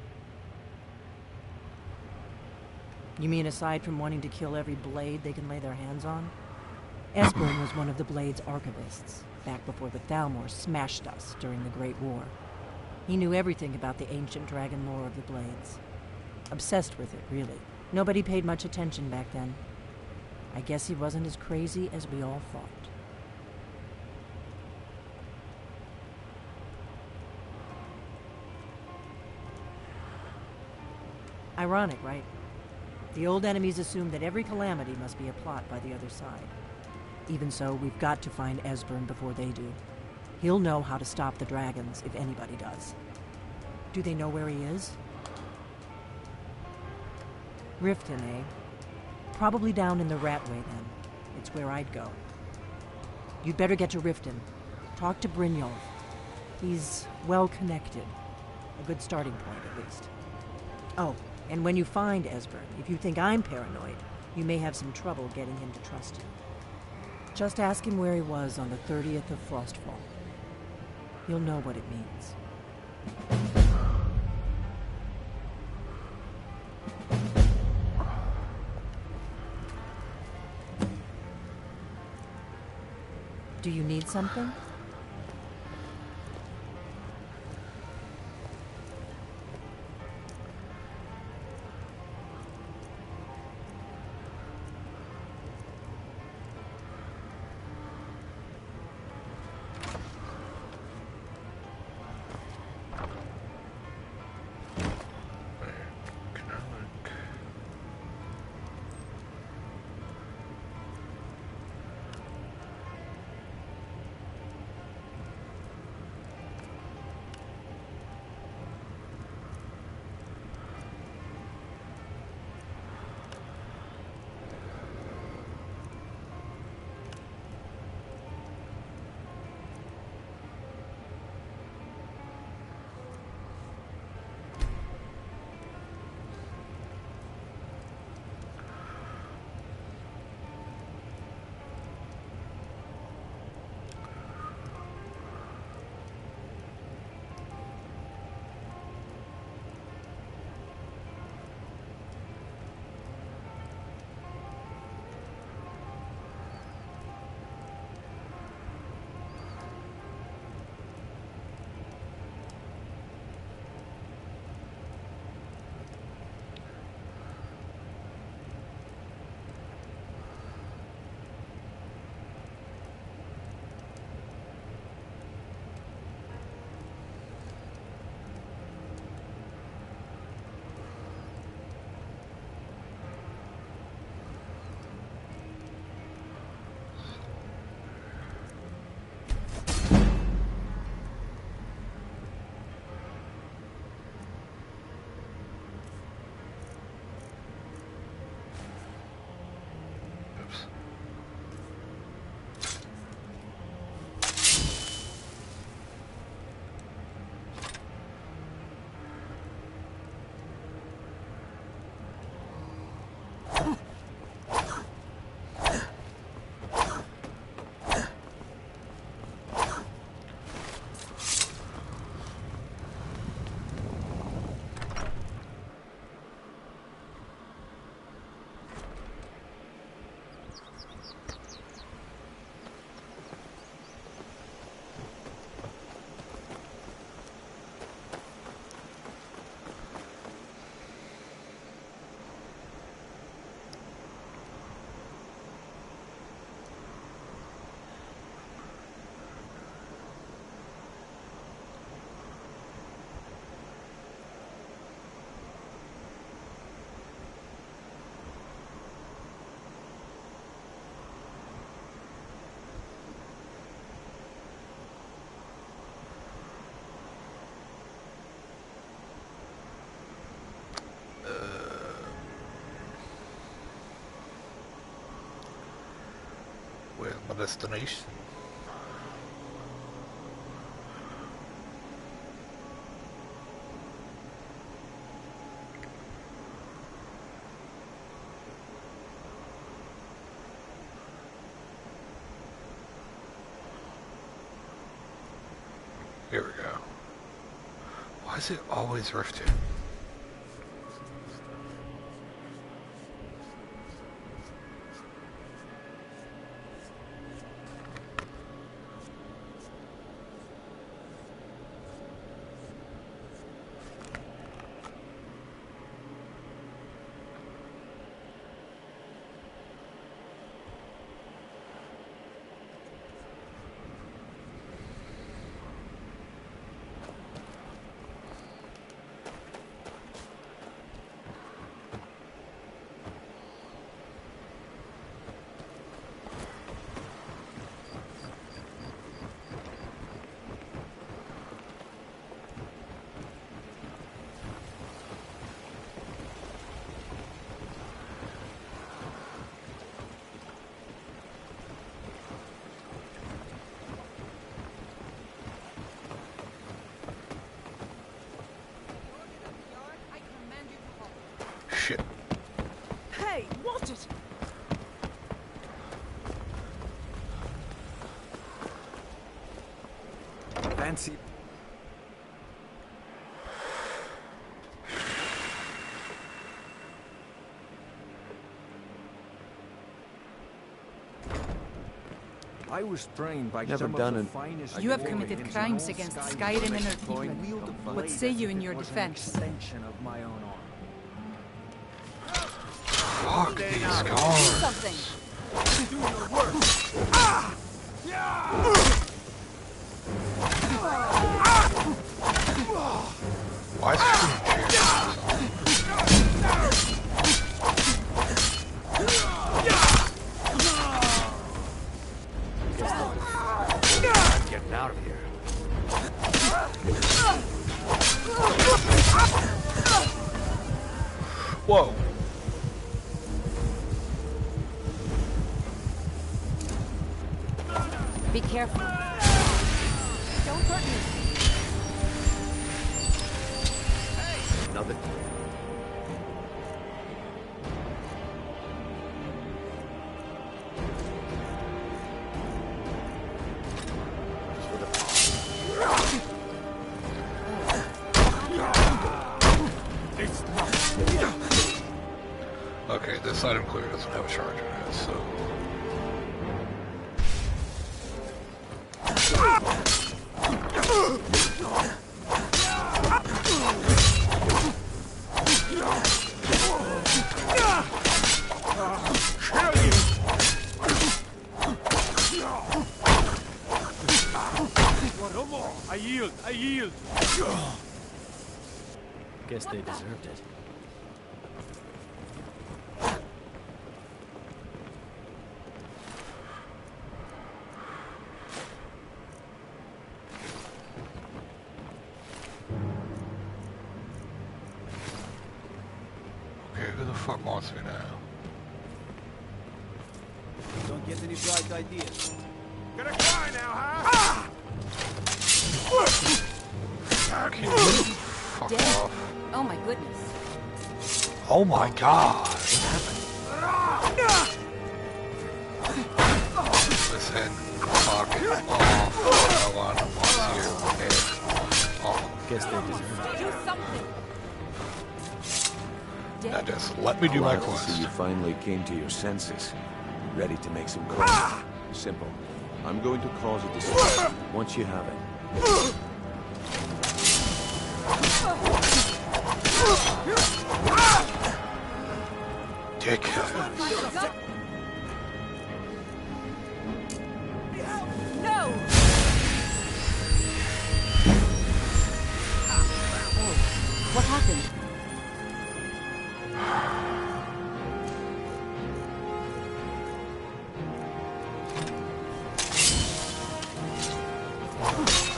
You mean aside from wanting to kill every blade they can lay their hands on? Esbern was one of the Blade's archivists, back before the Thalmor smashed us during the Great War. He knew everything about the ancient dragon lore of the Blades. Obsessed with it, really. Nobody paid much attention back then. I guess he wasn't as crazy as we all thought. Ironic, right? The old enemies assumed that every calamity must be a plot by the other side. Even so, we've got to find Esbern before they do. He'll know how to stop the dragons, if anybody does. Do they know where he is? Riften, eh? Probably down in the Ratway, then. It's where I'd go. You'd better get to Riften. Talk to Brynjolf. He's well-connected. A good starting point, at least. Oh, and when you find Esbern, if you think I'm paranoid, you may have some trouble getting him to trust you. Just ask him where he was on the 30th of Frostfall. You'll know what it means. Do you need something? destination. Here we go. Why is it always rifted? Shit. Hey, watch it! Fancy. I was trained by some of the finest. You have committed crimes against Skyrim and her people. What say you in your defense? Extension of my own arm. Fuck these cars. Something. Do your work. Why is it I'm getting out of here. Whoa. Be careful. Don't hurt me. Nothing. Okay, this item clearly doesn't have a charge in it, so... I yield. I yield. Guess they deserved it. Okay, who the fuck wants me now? Don't get any bright ideas. Gonna cry now, huh? Okay, fuck Dead? off. Oh my goodness. Oh my god! Listen, fuck off. No one wants you head off. Guess they deserved it. Do something. Now just let me do my Glad to see you quest. finally came to your senses. Ready to make some calls. Simple. I'm going to cause a decision once you have it. Dickhead. No! Oh, what happened?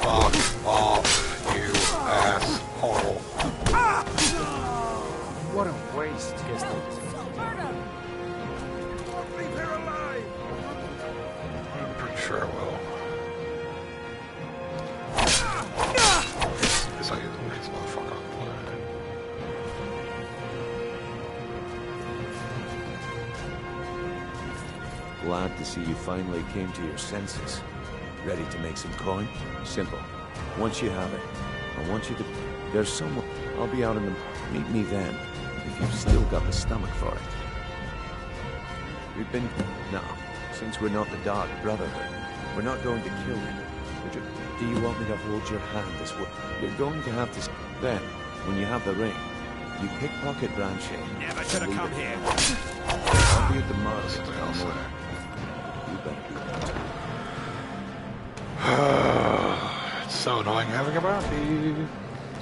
Fuck off, you asshole. What a waste. Guess they deserved it. Leave her alive. sure will. It's like the weakest motherfucker on the planet. Glad to see you finally came to your senses. Ready to make some coin? Simple. Once you have it, I want you to... There's someone... I'll be out in the... Meet me then, if you've still got the stomach for it. We've been... No, since we're not the Dark Brotherhood, we're not going to kill him. Do you want me to hold your hand this way? You're going to have to... Then, when you have the ring, you pickpocket Branche. Never should have come here. I'll be at the Mars at the morning. You better be there. It's so annoying having a bounty.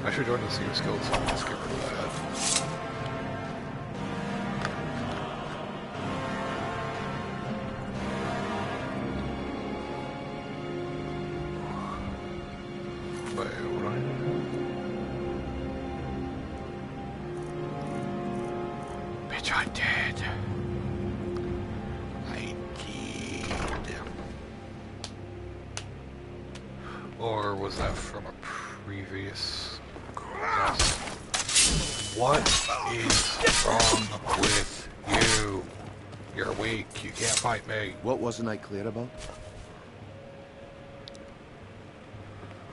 I should join the Secret Skills so I can skip rid of that. Wait, what Bitch, I did. I did. Or was that from a previous quest? What is wrong with you? You're weak. You can't fight me. What wasn't I clear about?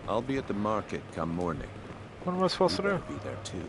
I'll be at the market come morning. What am I supposed to do? I'll be there too.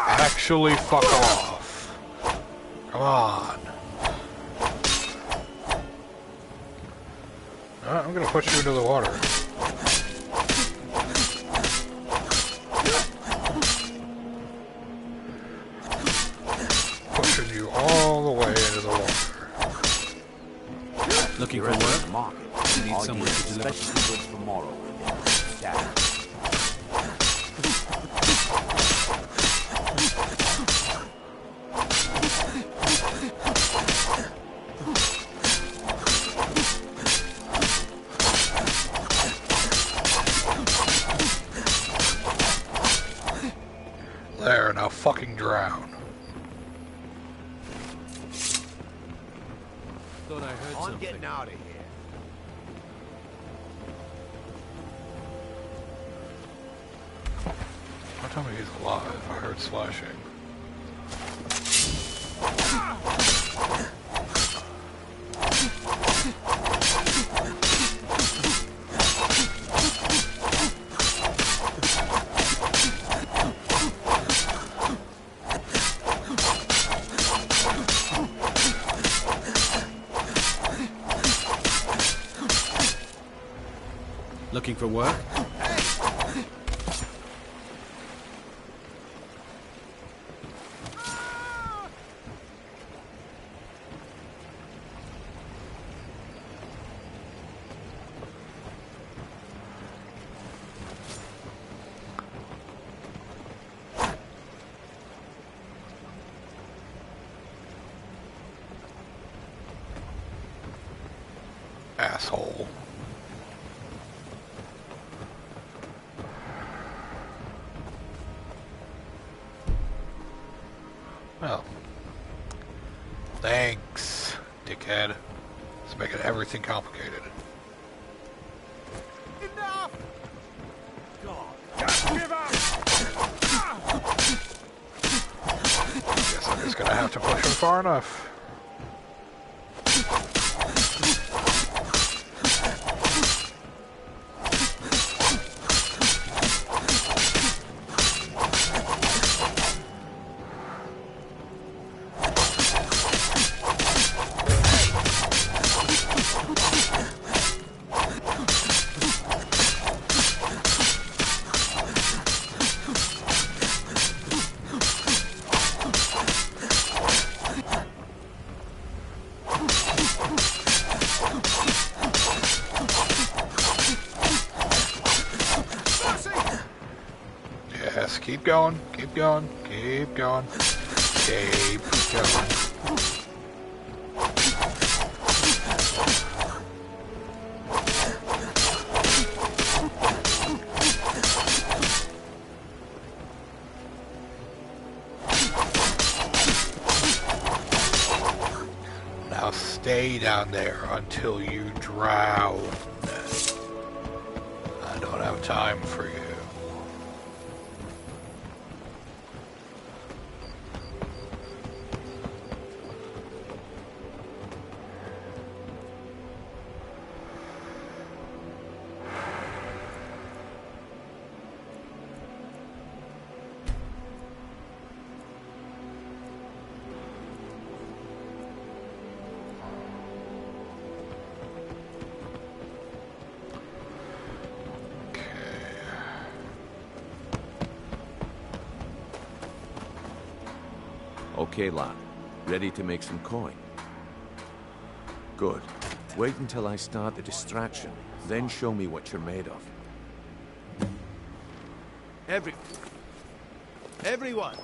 Actually, fuck off. Come on. Alright, I'm gonna push you into the water. Pushing you all the way into the water. Looking for work? Market. You need someone to deliver goods tomorrow. There, now fucking drown. Thought I heard something. I'm getting out of here. Don't tell me he's alive. I heard slashing. Looking for work? Asshole. Well, thanks, dickhead. It's making everything complicated. Enough! God, just give up! Guess I'm just gonna have to push him far enough. Yes, keep going, keep going, keep going, keep going. Now stay down there until you drown. I don't have time for you. Okay, lad. Ready to make some coin? Good. Wait until I start the distraction, then show me what you're made of. Everyone,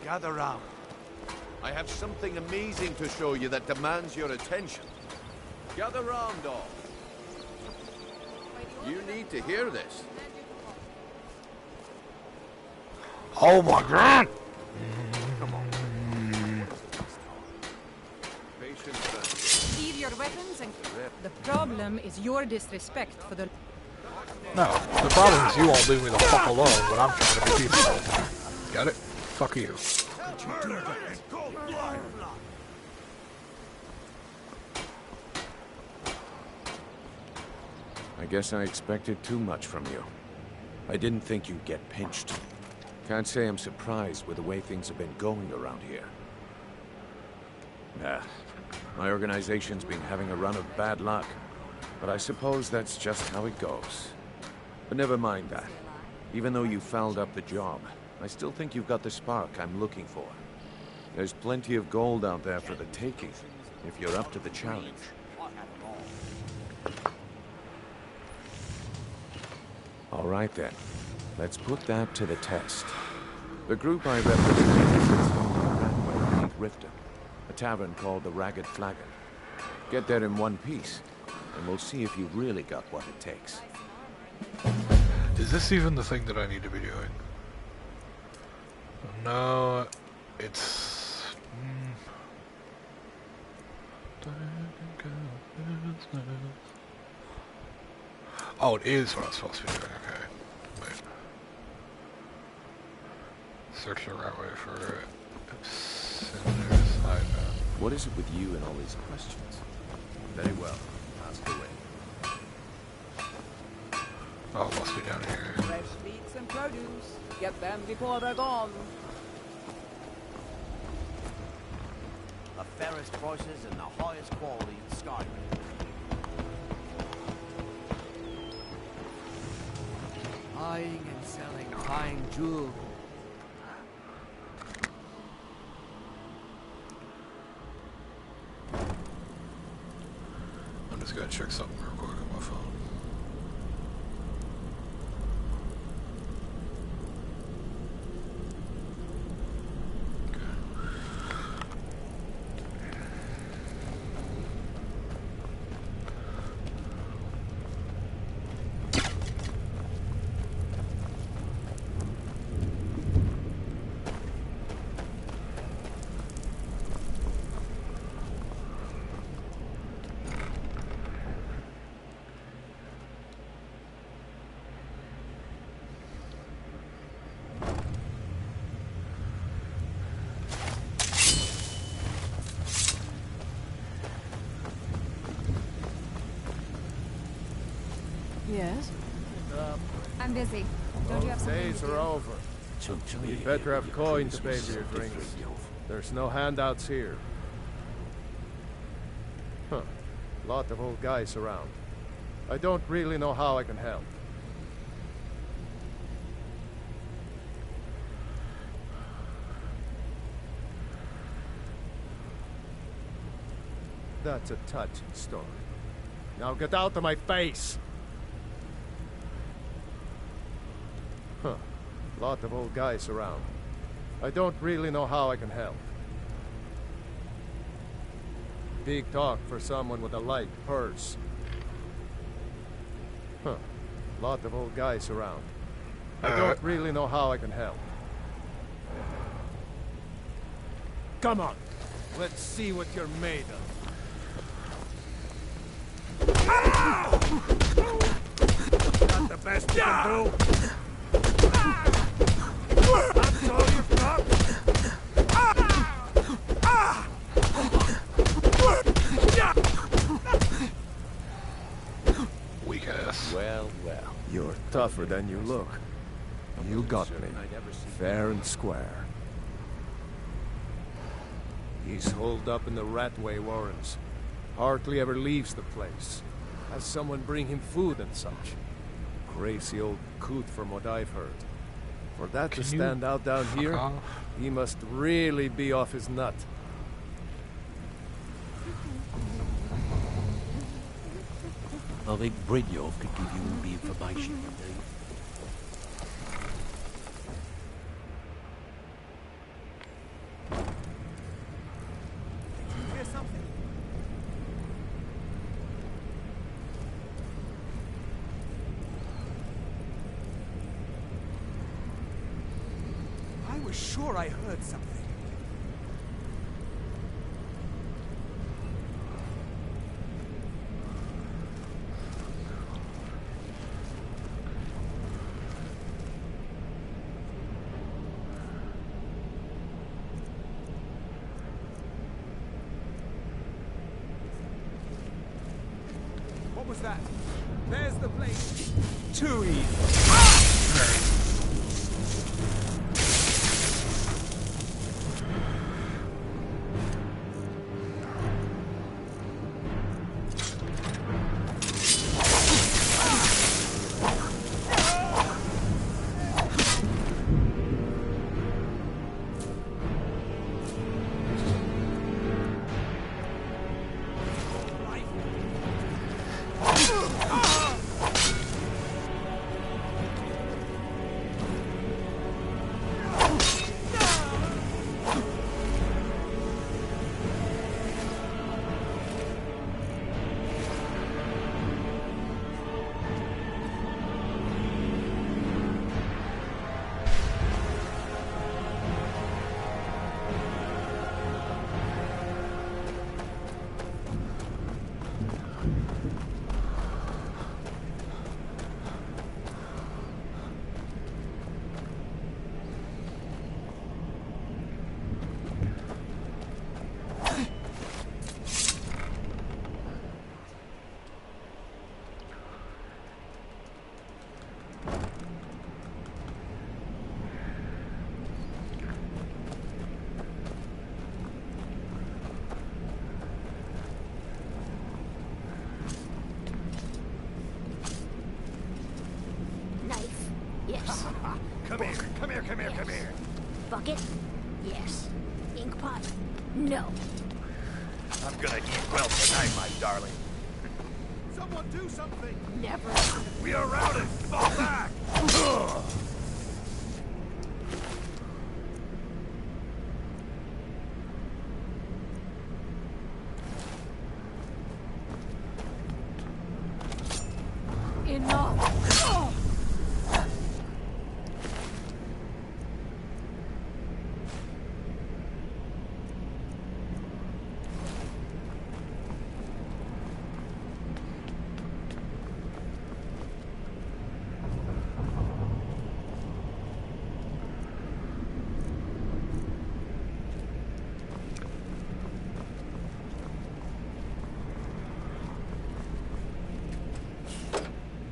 gather round. I have something amazing to show you that demands your attention. Gather round, all. You need to hear this. Oh my god! Leave your weapons and... The problem is your disrespect for the... No, the problem is you won't leave me the fuck alone when I'm trying to be peaceful. Got it? Fuck you. I guess I expected too much from you. I didn't think you'd get pinched. Can't say I'm surprised with the way things have been going around here. Nah, my organization's been having a run of bad luck, but I suppose that's just how it goes. But never mind that. Even though you fouled up the job, I still think you've got the spark I'm looking for. There's plenty of gold out there for the taking, if you're up to the challenge. All right then, let's put that to the test. The group I represent is in Riften, a tavern called the Ragged Flagon. Get there in one piece, and we'll see if you've really got what it takes. Is this even the thing that I need to be doing? No, it's... Oh, it is what I'm supposed to be doing, okay. Wait. Search the right way for it. What is it with you and all these questions? Very well. Ask away. Oh, it must be down here. Fresh meats and produce. Get them before they're gone. The fairest prices and the highest quality in Skyrim. Buying and selling fine jewels. I'm just gonna check something real quick on my phone. Yes? I'm busy. Don't you have something Days to do? are over. You'd better have coin to pay for your drinks. There's no handouts here. Huh. Lot of old guys around. I don't really know how I can help. That's a touching story. Now get out of my face! Huh. Lot of old guys around. I don't really know how I can help. Big talk for someone with a light purse. Huh. Lot of old guys around. I don't really know how I can help. Come on. Let's see what you're made of. Not the best you can do. That's all you've got. Weak ass. Well, well. You're tougher than you look. You got me. Fair and square. He's holed up in the Ratway Warrens. Hardly ever leaves the place. Has someone bring him food and such. Crazy old coot from what I've heard. For that to stand out down here, he must really be off his nut. I think Brynjolf could give you all the information you need. I was sure I heard something. What was that? There's the place. Too easy. Come here. Bucket? Yes. Ink pot? No. I'm gonna eat well tonight, my darling. Someone do something! Never. We are routed! Fall back! Enough!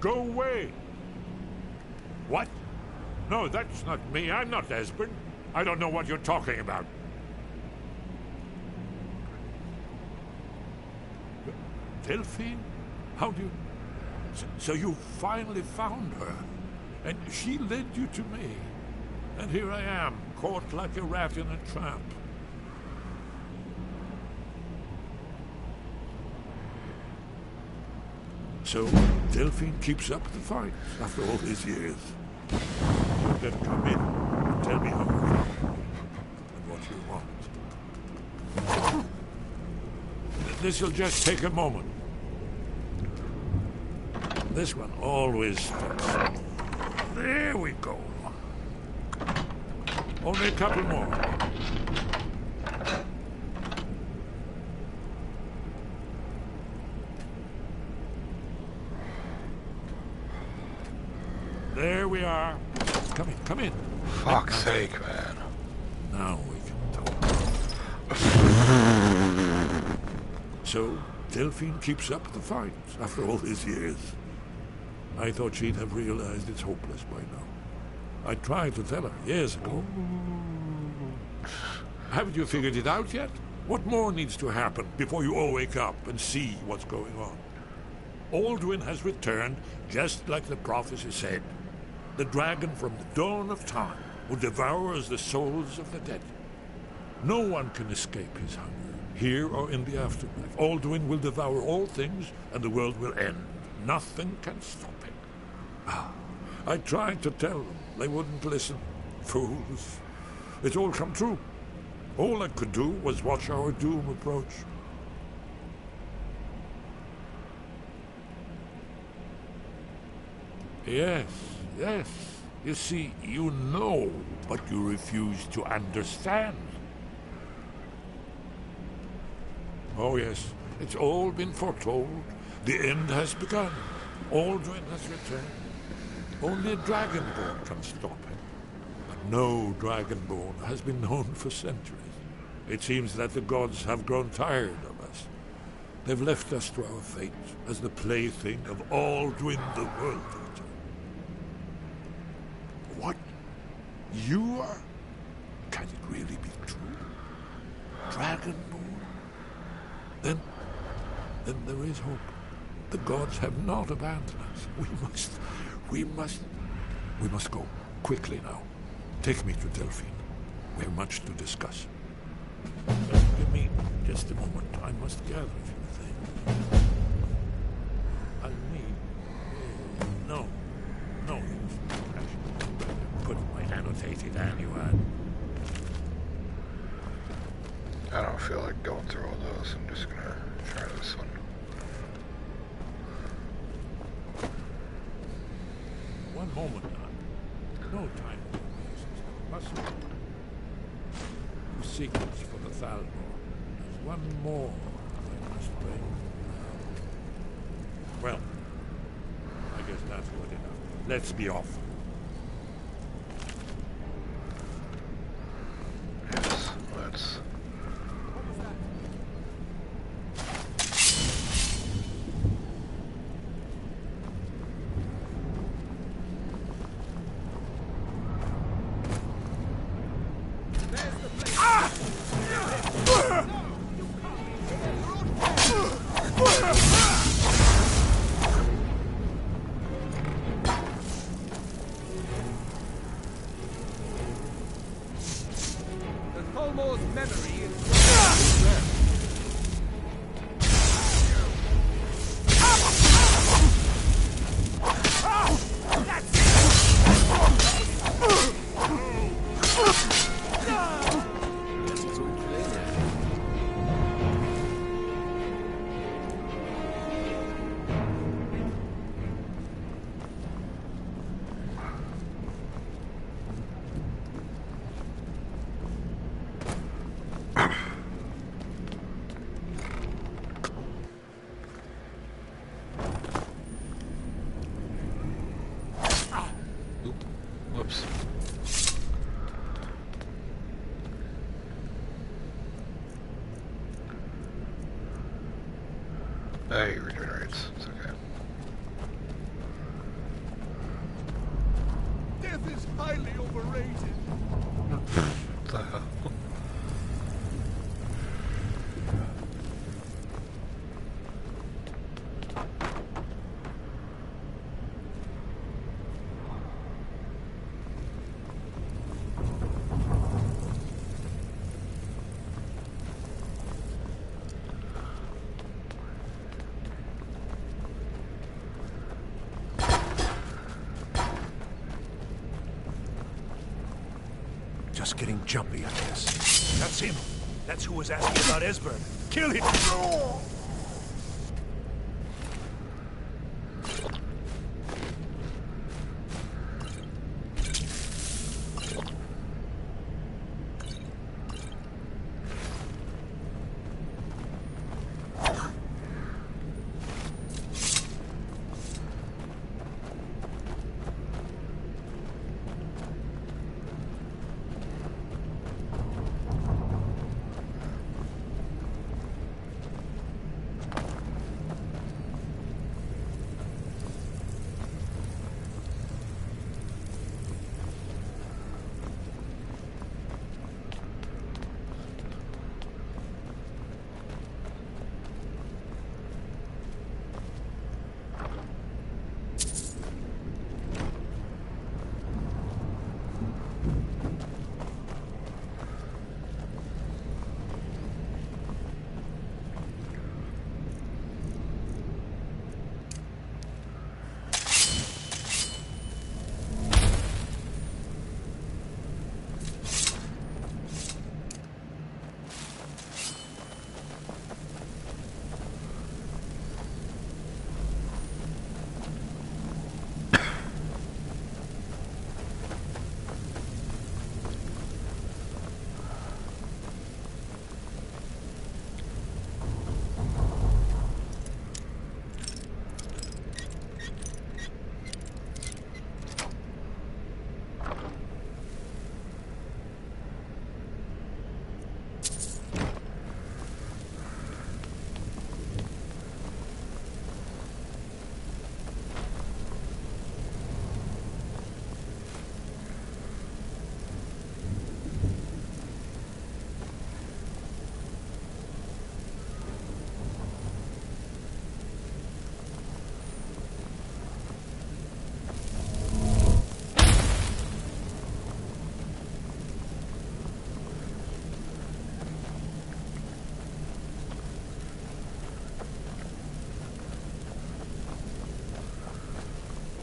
Go away! What? No, that's not me. I'm not Esbern. I don't know what you're talking about. Delphine? How do you... So you finally found her. And she led you to me. And here I am, caught like a rat in a trap. So, Delphine keeps up the fight after all these years. Then come in and tell me how you feel and what you want. This'll just take a moment. This one always fits. There we go. Only a couple more. There we are. Come in, come in. Fuck's sake, man. Now we can talk. So, Delphine keeps up the fight after all these years. I thought she'd have realized it's hopeless by now. I tried to tell her years ago. Haven't you figured it out yet? What more needs to happen before you all wake up and see what's going on? Alduin has returned just like the prophecy said. The dragon from the dawn of time who devours the souls of the dead. No one can escape his hunger, here or in the afterlife. Alduin will devour all things, and the world will end. Nothing can stop him. I tried to tell them. They wouldn't listen. Fools. It's all come true. All I could do was watch our doom approach. Yes, yes. You see, you know, but you refuse to understand. Oh, yes. It's all been foretold. The end has begun. Alduin has returned. Only a dragonborn can stop him. But no dragonborn has been known for centuries. It seems that the gods have grown tired of us. They've left us to our fate as the plaything of Alduin the World Eater. What? You are? Can it really be true? Dragonborn? Then there is hope. The gods have not abandoned us. We must go. Quickly now. Take me to Delphine. We have much to discuss. Give me just a moment. I must gather a few things. I'll need... No. Put my annotated annual. I don't feel like going through all those. I'm just gonna try this one. One moment now. No time to waste. Must two secrets for the Thalmor. There's one more I must bring. Well, I guess that's good enough. Let's be off. Yes, let's. Whoops. He regenerates. It's okay. Death is highly overrated. What the hell? just getting jumpy, I guess. That's him. That's who was asking about Esbern. Kill him!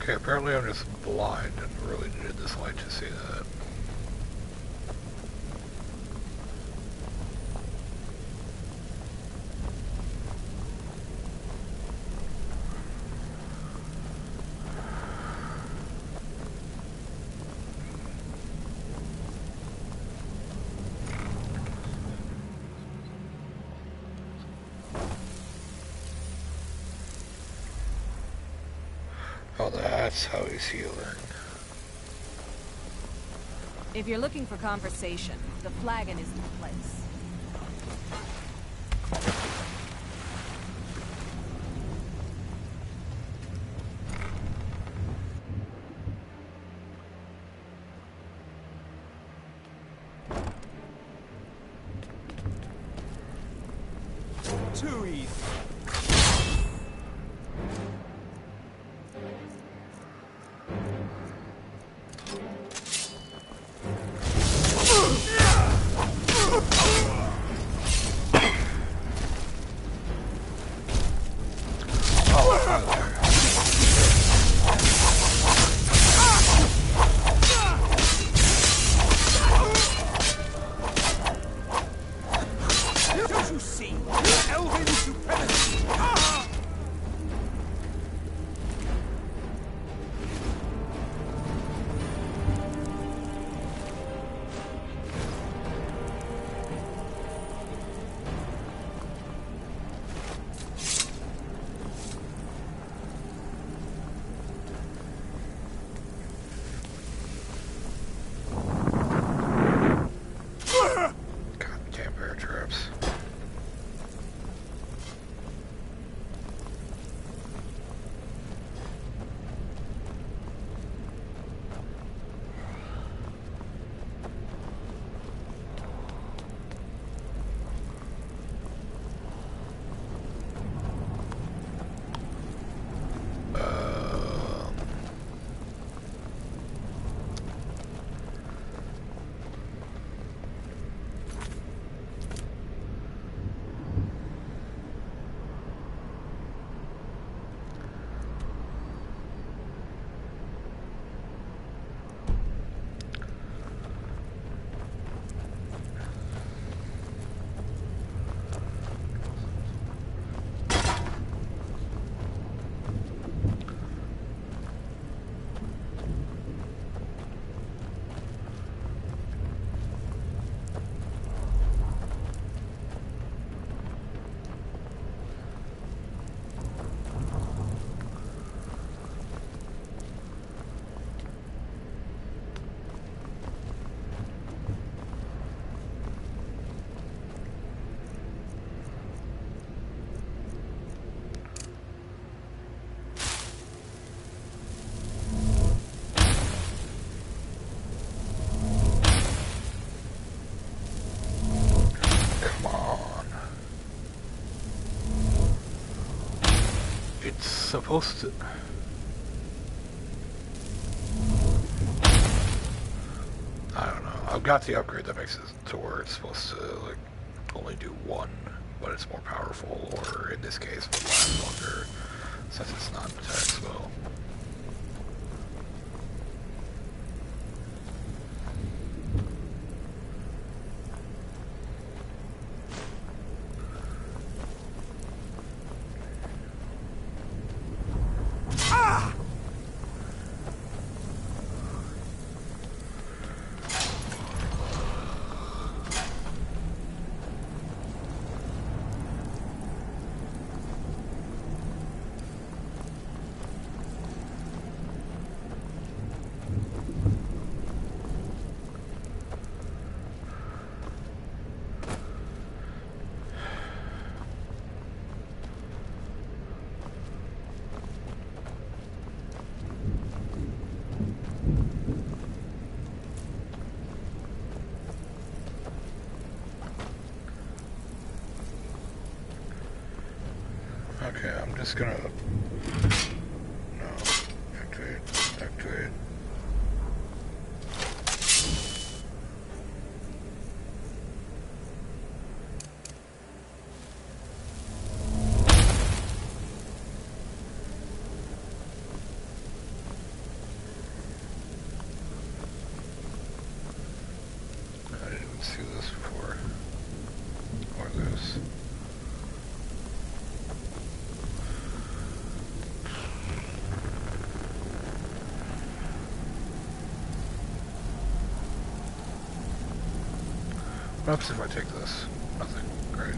Okay, apparently I'm just blind and really needed this light to see that. Oh, that's how he's healing. If you're looking for conversation, the flagon is the place. Too easy. Don't you see? Elven supremacy! supposed to... I don't know. I've got the upgrade that makes it to where it's supposed to, like, only do one, but it's more powerful, or in this case, it lasts longer, since it's not an attack spell. Okay, I'm just gonna... No. Activate. Activate. I didn't even see this before. Or this. What happens if I take this? Nothing. Great.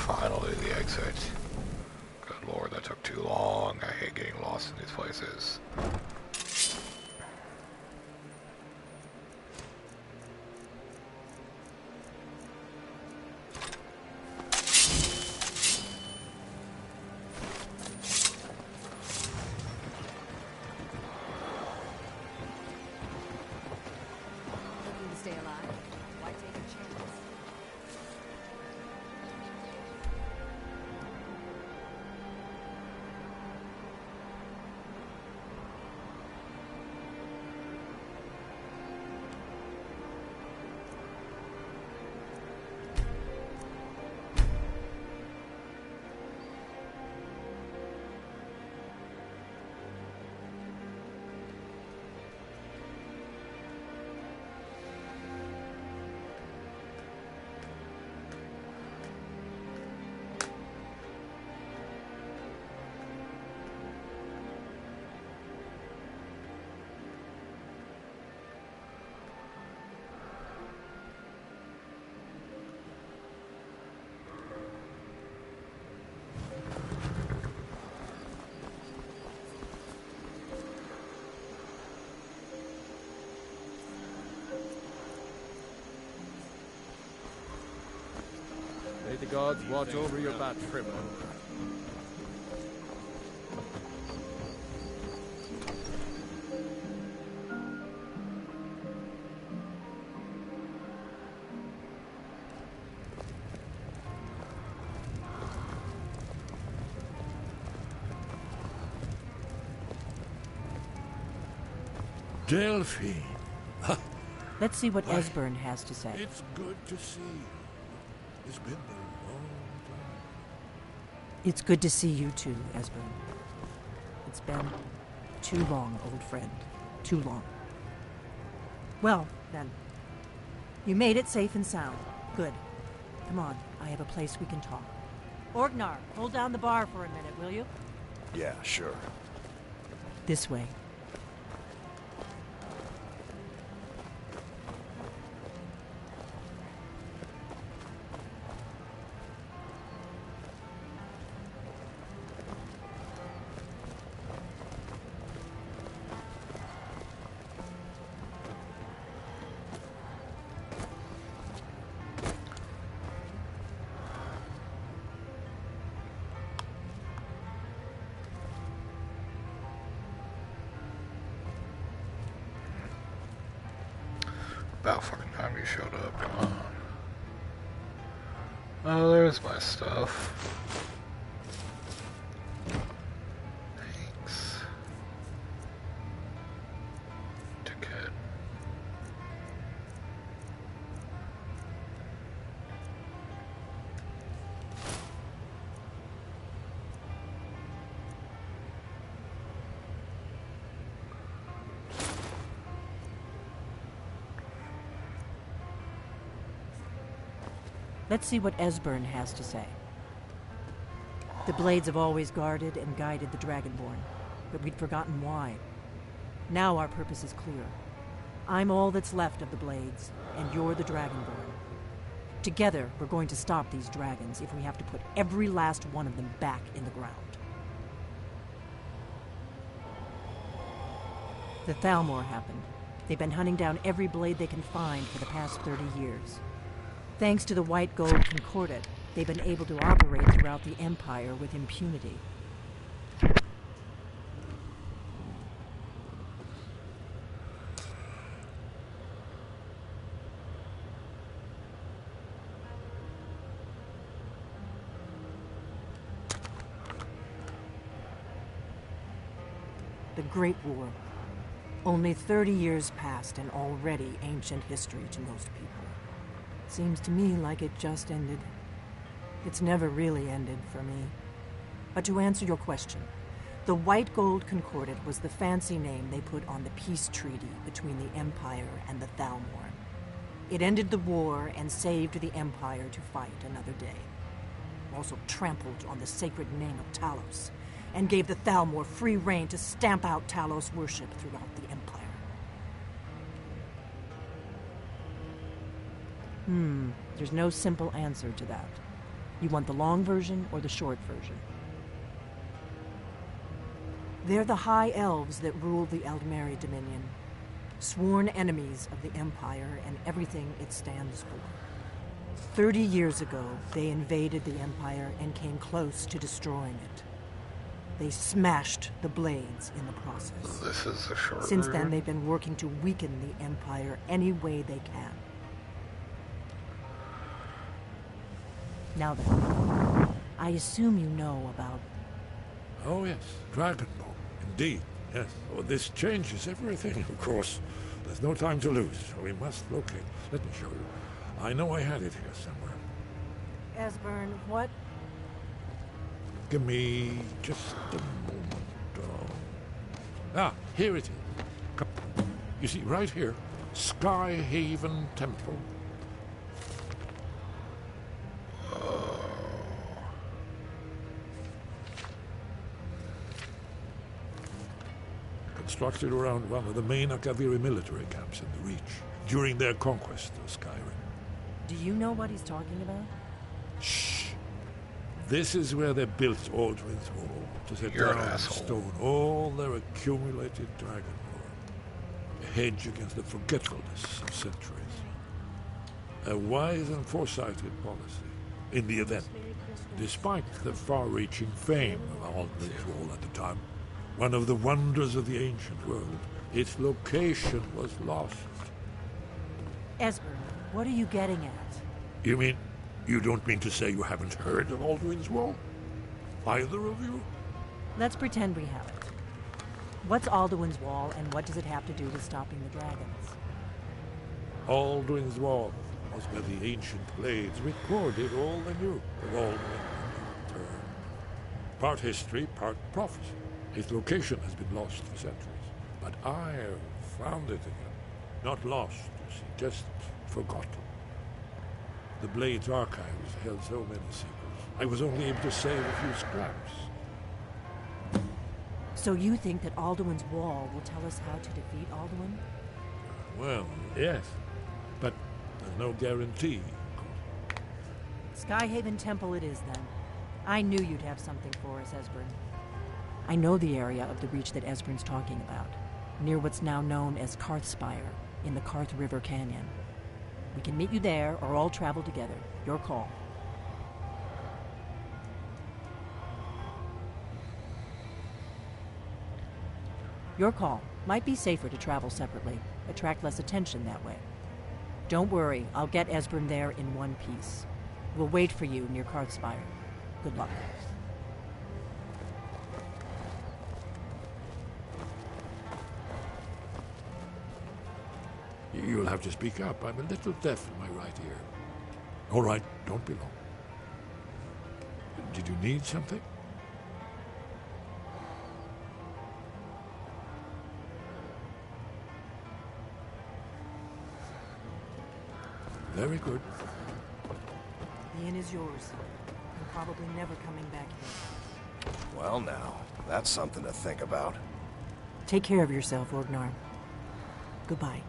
Finally, the exit. Good lord, that took too long. I hate getting lost in these places. Looking to stay alive? Why take a chance? May the gods watch over your bat, Trimmer. Delphine. Let's see what Why, Esbern has to say. It's good to see you. It's been a long time. It's good to see you too, Esbern. It's been too long, old friend. Too long. Well, then. You made it safe and sound. Good. Come on, I have a place we can talk. Orgnar, hold down the bar for a minute, will you? Yeah, sure. This way. About fucking time you showed up. Come on. Oh, there's my stuff. Thanks. Ticket. Let's see what Esbern has to say. The Blades have always guarded and guided the Dragonborn, but we'd forgotten why. Now our purpose is clear. I'm all that's left of the Blades, and you're the Dragonborn. Together, we're going to stop these dragons if we have to put every last one of them back in the ground. The Thalmor happened. They've been hunting down every blade they can find for the past 30 years. Thanks to the White Gold Concordat, they've been able to operate throughout the Empire with impunity. The Great War. Only 30 years passed and already ancient history to most people. Seems to me like it just ended. It's never really ended for me. But to answer your question, the White Gold Concordat was the fancy name they put on the peace treaty between the Empire and the Thalmor. It ended the war and saved the Empire to fight another day. Also trampled on the sacred name of Talos, and gave the Thalmor free rein to stamp out Talos worship throughout the Empire. There's no simple answer to that. You want the long version or the short version? They're the High Elves that rule the Aldmeri Dominion, sworn enemies of the Empire and everything it stands for. 30 years ago, they invaded the Empire and came close to destroying it. They smashed the Blades in the process. This is the short Since version? then, they've been working to weaken the Empire any way they can. Now then, I assume you know about... Oh yes, Dragon Ball. Indeed, yes. Oh, this changes everything, of course. There's no time to lose. We must locate. Let me show you. I know I had it here somewhere. Esbern, what? Give me just a moment. Here it is. Come. You see, right here, Skyhaven Temple. Constructed around one of the main Akaviri military camps in the Reach during their conquest of Skyrim. Do you know what he's talking about? Shh. This is where they built Aldrin's Wall to set You're down an in asshole. stone all their accumulated dragon lore. A hedge against the forgetfulness of centuries. A wise and foresighted policy in the event, despite the far-reaching fame of Aldrin's Wall at the time. One of the wonders of the ancient world, its location was lost. Esbern, what are you getting at? You mean, you don't mean to say you haven't heard of Aldrin's Wall? Either of you? Let's pretend we haven't. What's Alduin's Wall, and what does it have to do with stopping the dragons? Aldrin's Wall was where the ancient Blades recorded all they knew of Aldrin and Turn. Part history, part prophecy. Its location has been lost for centuries, but I have found it again. Not lost, you see, just forgotten. The Blades archives held so many secrets. I was only able to save a few scraps. So you think that Alduin's Wall will tell us how to defeat Alduin? Well, yes, but there's no guarantee. Skyhaven Temple it is, then. I knew you'd have something for us, Esbern. I know the area of the Reach that Esbern's talking about, near what's now known as Karthspire, in the Karth River Canyon. We can meet you there, or all travel together. Your call. Your call. Might be safer to travel separately. Attract less attention that way. Don't worry, I'll get Esbern there in one piece. We'll wait for you near Karlspire. Good luck. You'll have to speak up. I'm a little deaf in my right ear. All right, don't be long. Did you need something? Very good. The inn is yours. I'm probably never coming back here. Well now, that's something to think about. Take care of yourself, Orgnar. Goodbye.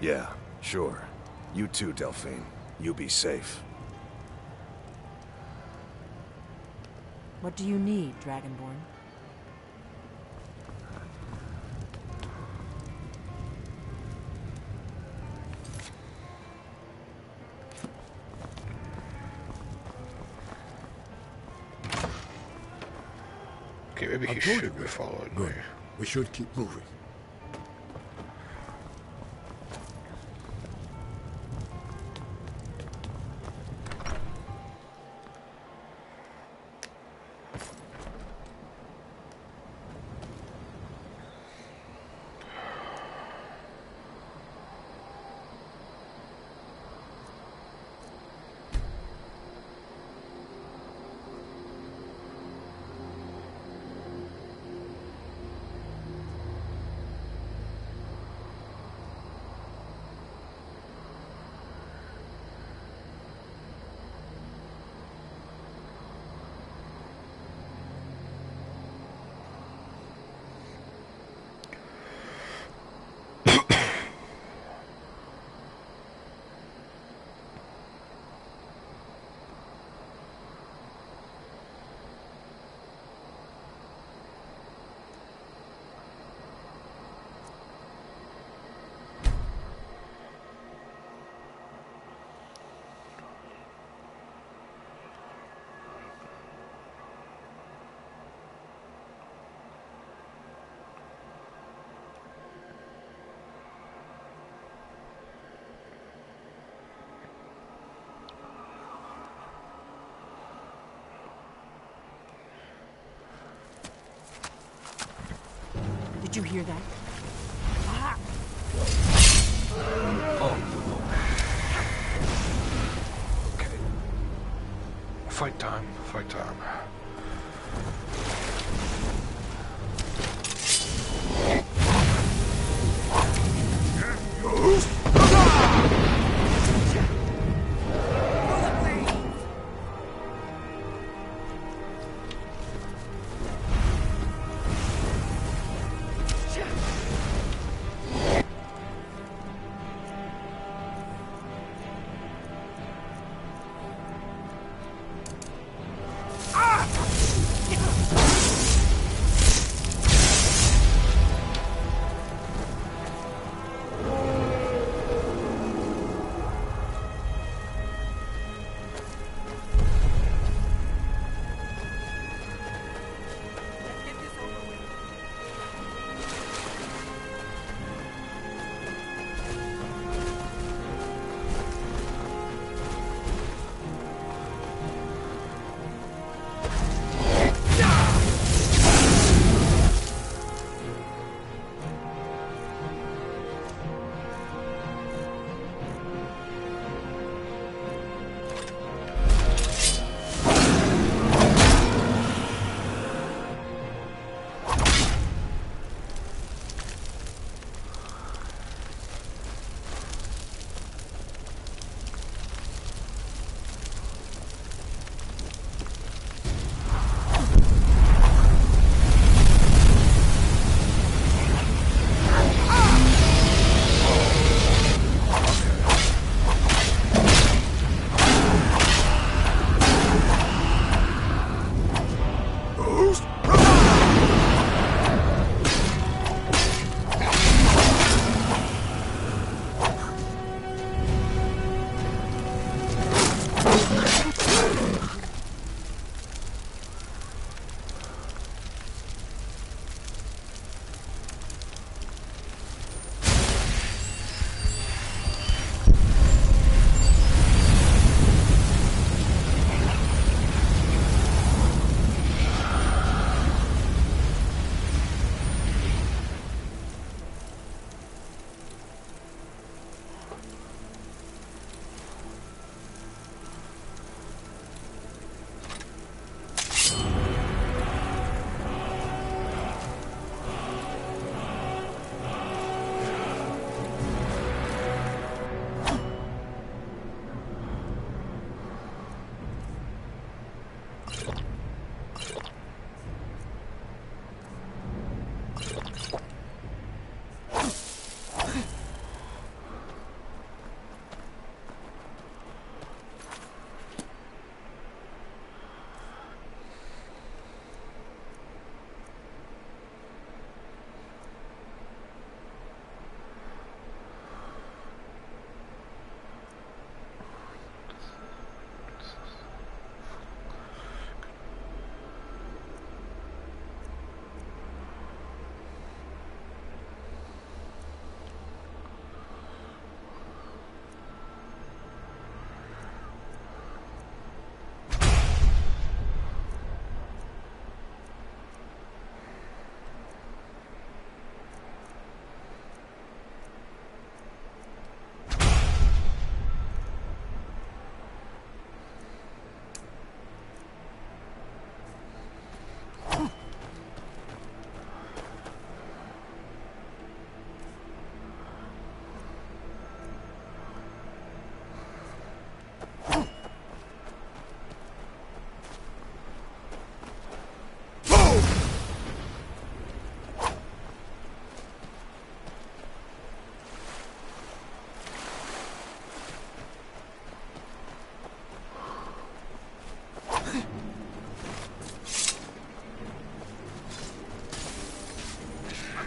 Yeah, sure. You too, Delphine. You be safe. What do you need, Dragonborn? Okay, maybe he should be following me. Good. We should keep moving. Did you hear that? Ah! Oh. Okay. Fight time. Fight time. Ah!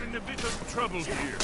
in a bit of trouble here.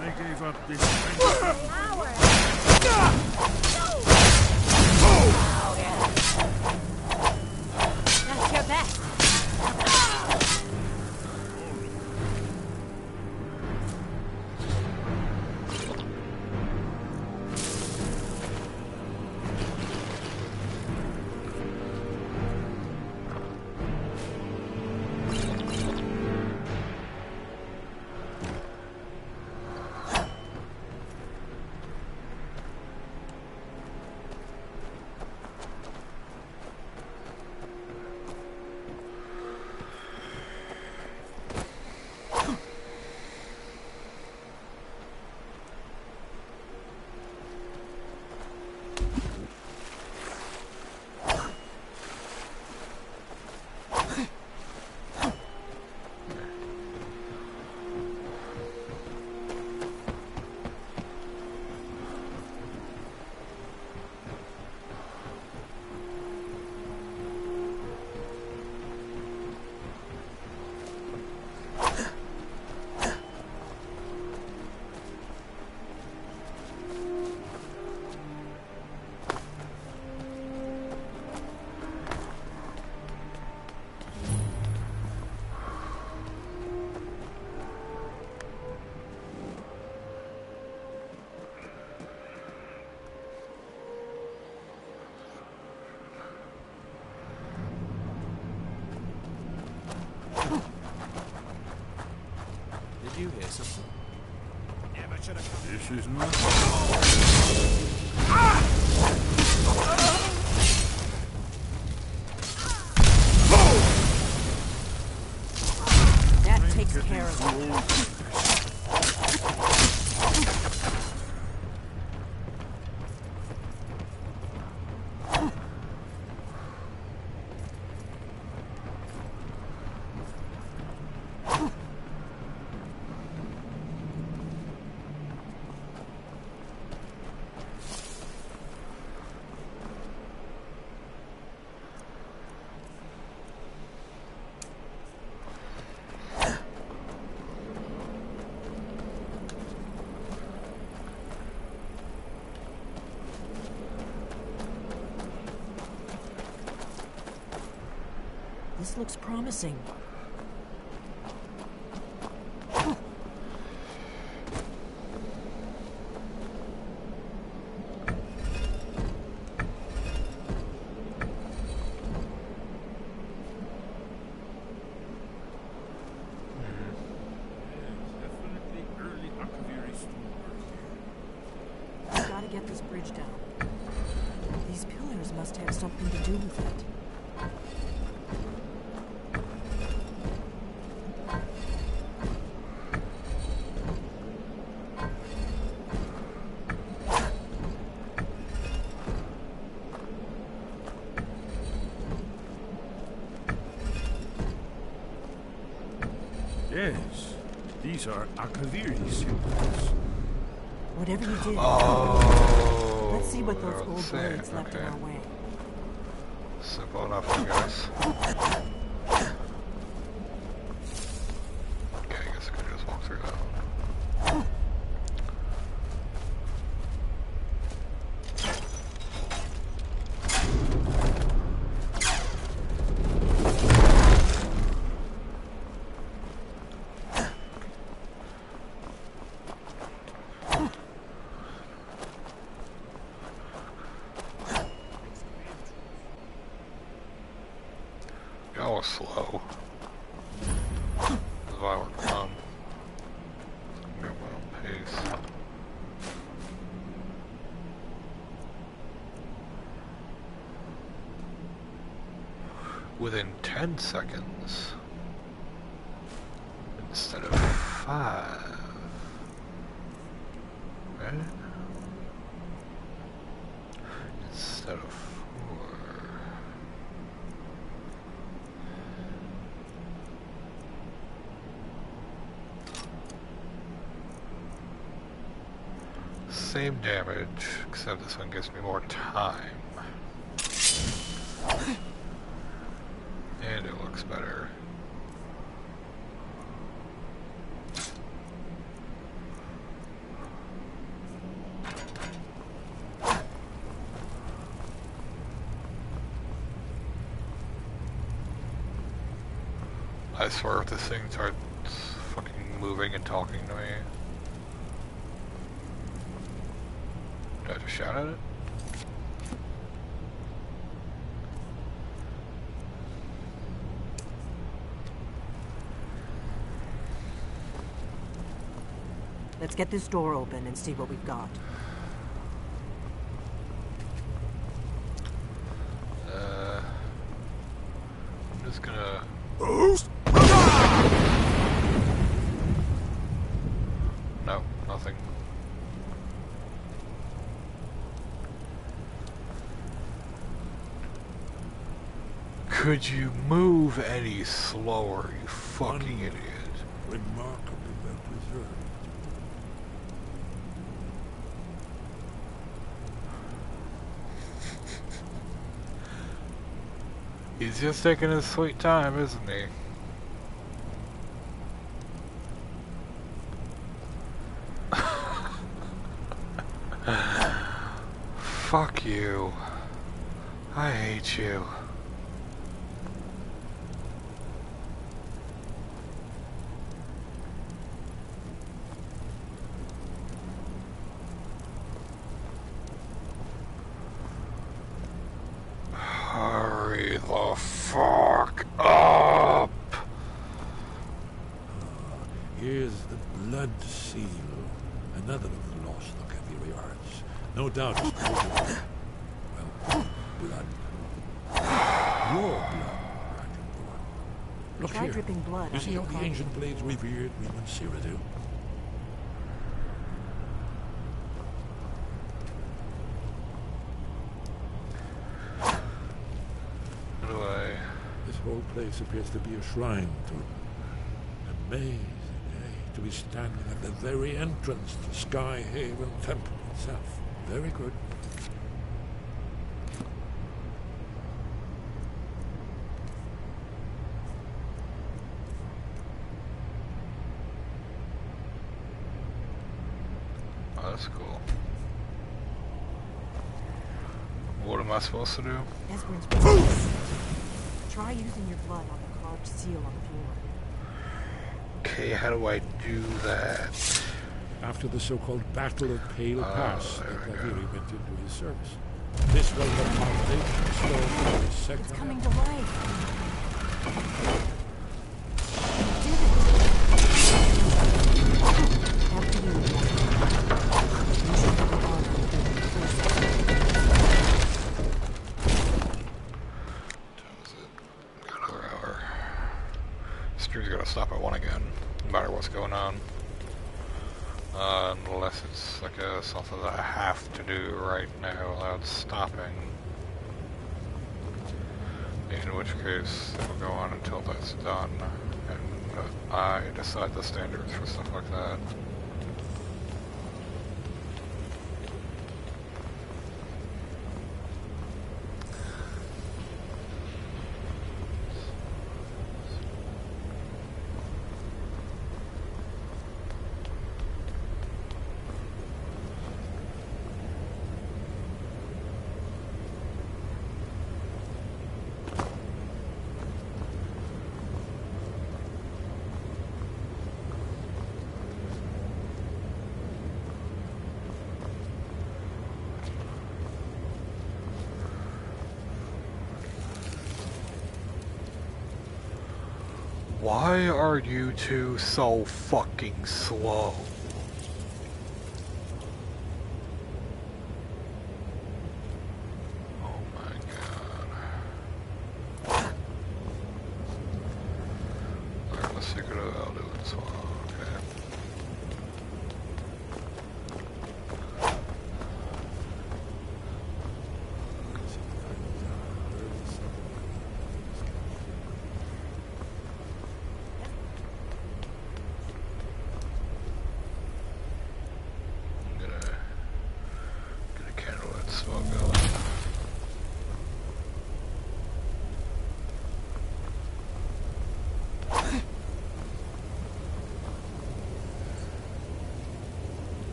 I gave up this That's your best. Did you hear something? Never should have come. This is not. That takes care of it. This looks promising. We've got to get this bridge down. These pillars must have something to do with it. Yes, these are Akaviri symbols. Whatever you did, Oh, let's see what those old let's see. blades left in Okay. our way. Simple enough, I guess. Okay, I guess I could just walk through that one. Y'all are slow. That's why we're fun. Go my own pace. Within 10 seconds instead of 5. Right? Instead of 4. Same damage, except this one gives me more time. And it looks better. I swear if this thing starts fucking moving and talking to me. Do I just shout at it? Let's get this door open and see what we've got. I'm just gonna... No, nothing. Could you move any slower, you fucking idiot? Remarkably well preserved. He's just taking his sweet time, isn't he? Fuck you. I hate you. Hurry the fuck up! Here's the blood seal. Another of the lost Akaviri arts. No doubt it's created. Well, blood. Your blood, Dragonborn. Look Try here. dripping blood You see how onto the your ancient blades revered me when Cyrodiil? This whole place appears to be a shrine to him. Amazing, eh? To be standing at the very entrance to Skyhaven Temple itself. Very good. Oh, that's cool. What am I supposed to do? Esbern's presence. Try using your blood on the carved seal on the floor. Okay, how do I do that? After the so-called Battle of Pale Pass, the Akaviri went into his service. This was the foundation stone for his second. It's coming to life. After you. Stream's gonna stop at 1 again, no matter what's going on. Unless it's like something that I have to do right now without stopping. In which case, it will go on until that's done. And but I decide the standards for stuff like that. Why are you two so fucking slow? Oh my god. Learn the secret of Alduin's Swamp, okay.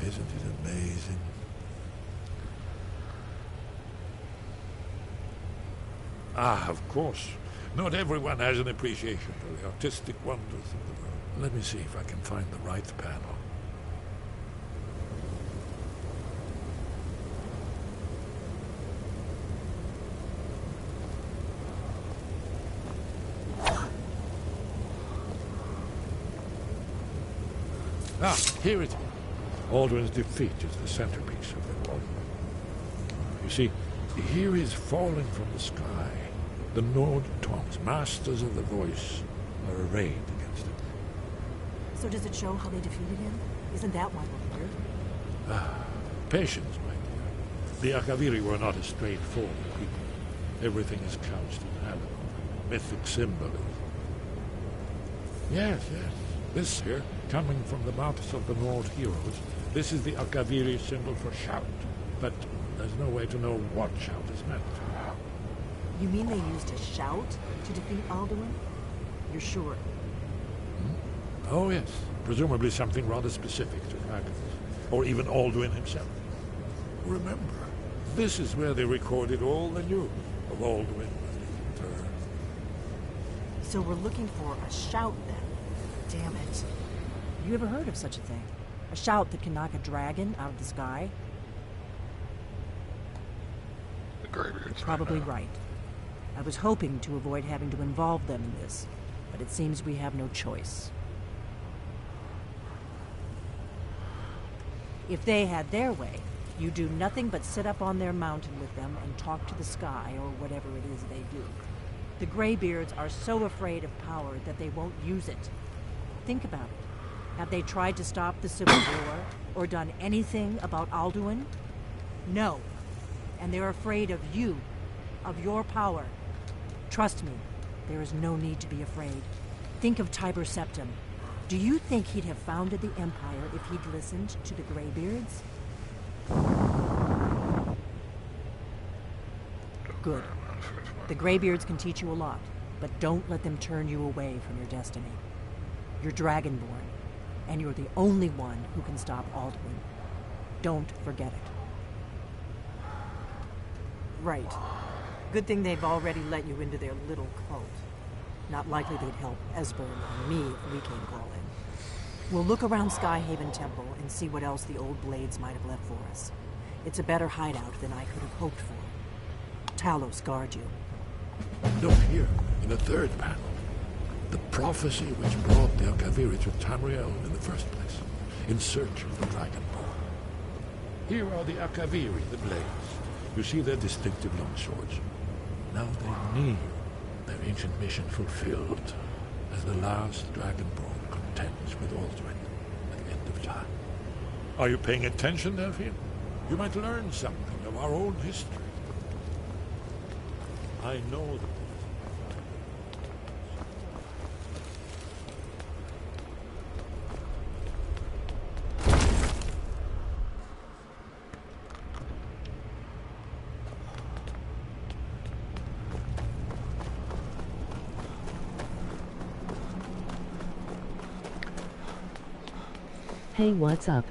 Isn't it amazing? Ah, of course. Not everyone has an appreciation for the artistic wonders of the world. Let me see if I can find the right panel. Ah, here it is. Alduin's defeat is the centerpiece of the wall. You see, here is falling from the sky. The Nord Tongs, masters of the voice, are arrayed against him. So does it show how they defeated him? Isn't that why we're here? Ah, patience, my dear. The Akaviri were not a straightforward people. Everything is couched in allegory, mythic symbolism. Yes, yes. This here, coming from the mouths of the Nord heroes, this is the Akaviri symbol for shout. But there's no way to know what shout is meant. You mean they used a shout to defeat Alduin? You're sure? Hmm? Oh, yes. Presumably something rather specific to dragons. Or even Alduin himself. Remember, this is where they recorded all the news of Alduin and his return. So we're looking for a shout then. Damn it. You ever heard of such a thing? A shout that can knock a dragon out of the sky? The Greybeards. Probably right. I was hoping to avoid having to involve them in this, but it seems we have no choice. If they had their way, you do nothing but sit up on their mountain with them and talk to the sky or whatever it is they do. The Greybeards are so afraid of power that they won't use it. Think about it. Have they tried to stop the Civil War or done anything about Alduin? No. And they're afraid of you, of your power. Trust me, there is no need to be afraid. Think of Tiber Septim. Do you think he'd have founded the Empire if he'd listened to the Greybeards? Good. The Greybeards can teach you a lot, but don't let them turn you away from your destiny. You're Dragonborn, and you're the only one who can stop Alduin. Don't forget it. Right. Good thing they've already let you into their little cult. Not likely they'd help Esbern and me if we came calling. We'll look around Skyhaven Temple and see what else the old blades might have left for us. It's a better hideout than I could have hoped for. Talos guard you. Look here, in the third panel. The prophecy which brought the Akaviri to Tamriel in the first place, in search of the Dragonborn. Here are the Akaviri, the blades. You see their distinctive long swords. Now they near their ancient mission fulfilled, as the last Dragonborn contends with Alduin at the end of time. Are you paying attention, Delphine? You might learn something of our own history. I know that Hey, what's up?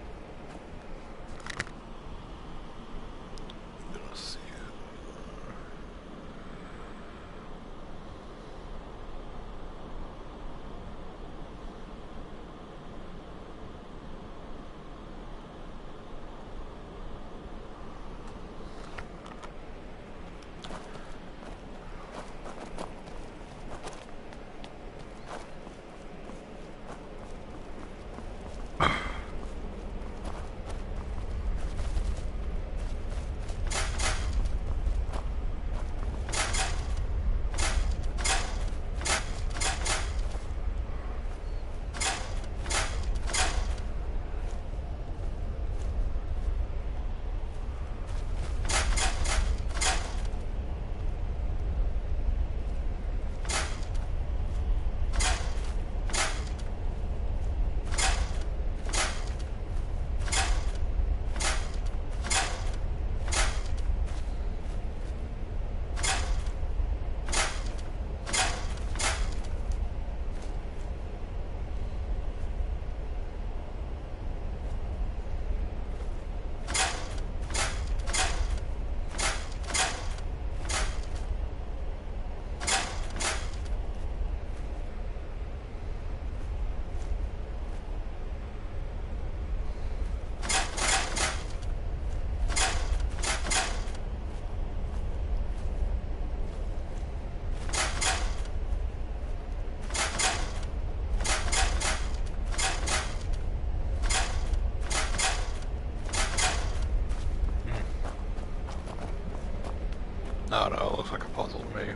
No, no, it looks like a puzzle to me.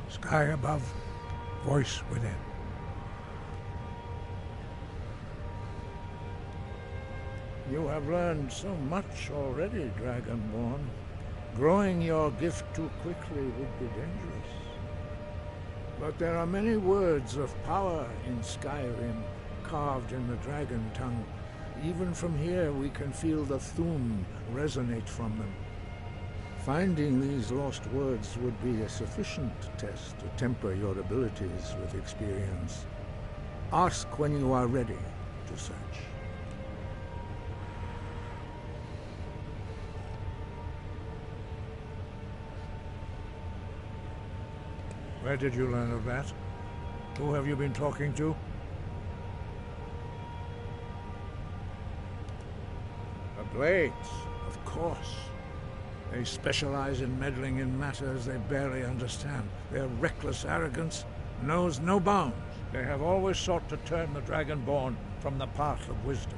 Sky above, voice within. You have learned so much already, Dragonborn. Growing your gift too quickly would be dangerous. But there are many words of power in Skyrim, carved in the dragon tongue. Even from here we can feel the Thum resonate from them. Finding these lost words would be a sufficient test to temper your abilities with experience. Ask when you are ready to search. Where did you learn of that? Who have you been talking to? The Blades, of course. They specialize in meddling in matters they barely understand. Their reckless arrogance knows no bounds. They have always sought to turn the Dragonborn from the path of wisdom.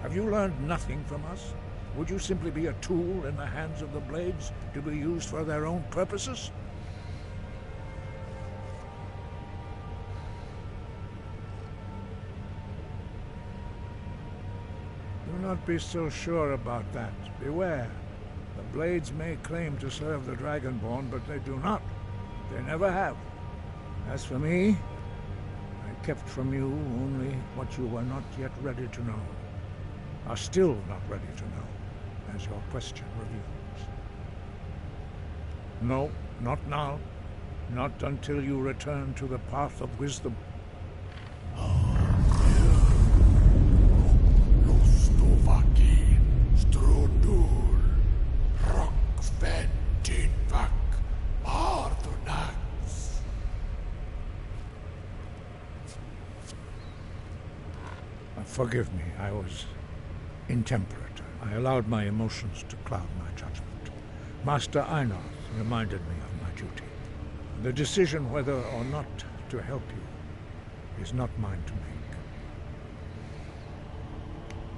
Have you learned nothing from us? Would you simply be a tool in the hands of the Blades to be used for their own purposes? Do not be so sure about that. Beware. The Blades may claim to serve the Dragonborn, but they do not. They never have. As for me, I kept from you only what you were not yet ready to know. Are still not ready to know, as your question reveals. No, not now. Not until you return to the path of wisdom. Forgive me, I was intemperate. I allowed my emotions to cloud my judgment. Master Einar reminded me of my duty. The decision whether or not to help you is not mine to make.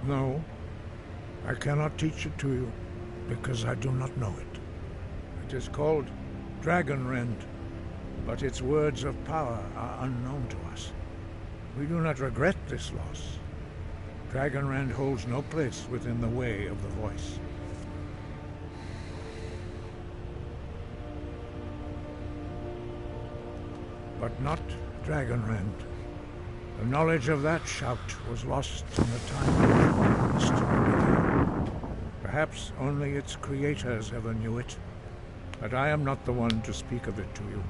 No, I cannot teach it to you because I do not know it. It is called Dragonrend, but its words of power are unknown to us. We do not regret this loss. Dragonrend holds no place within the way of the voice. But not Dragonrend. The knowledge of that shout was lost in the time history began. Perhaps only its creators ever knew it, but I am not the one to speak of it to you.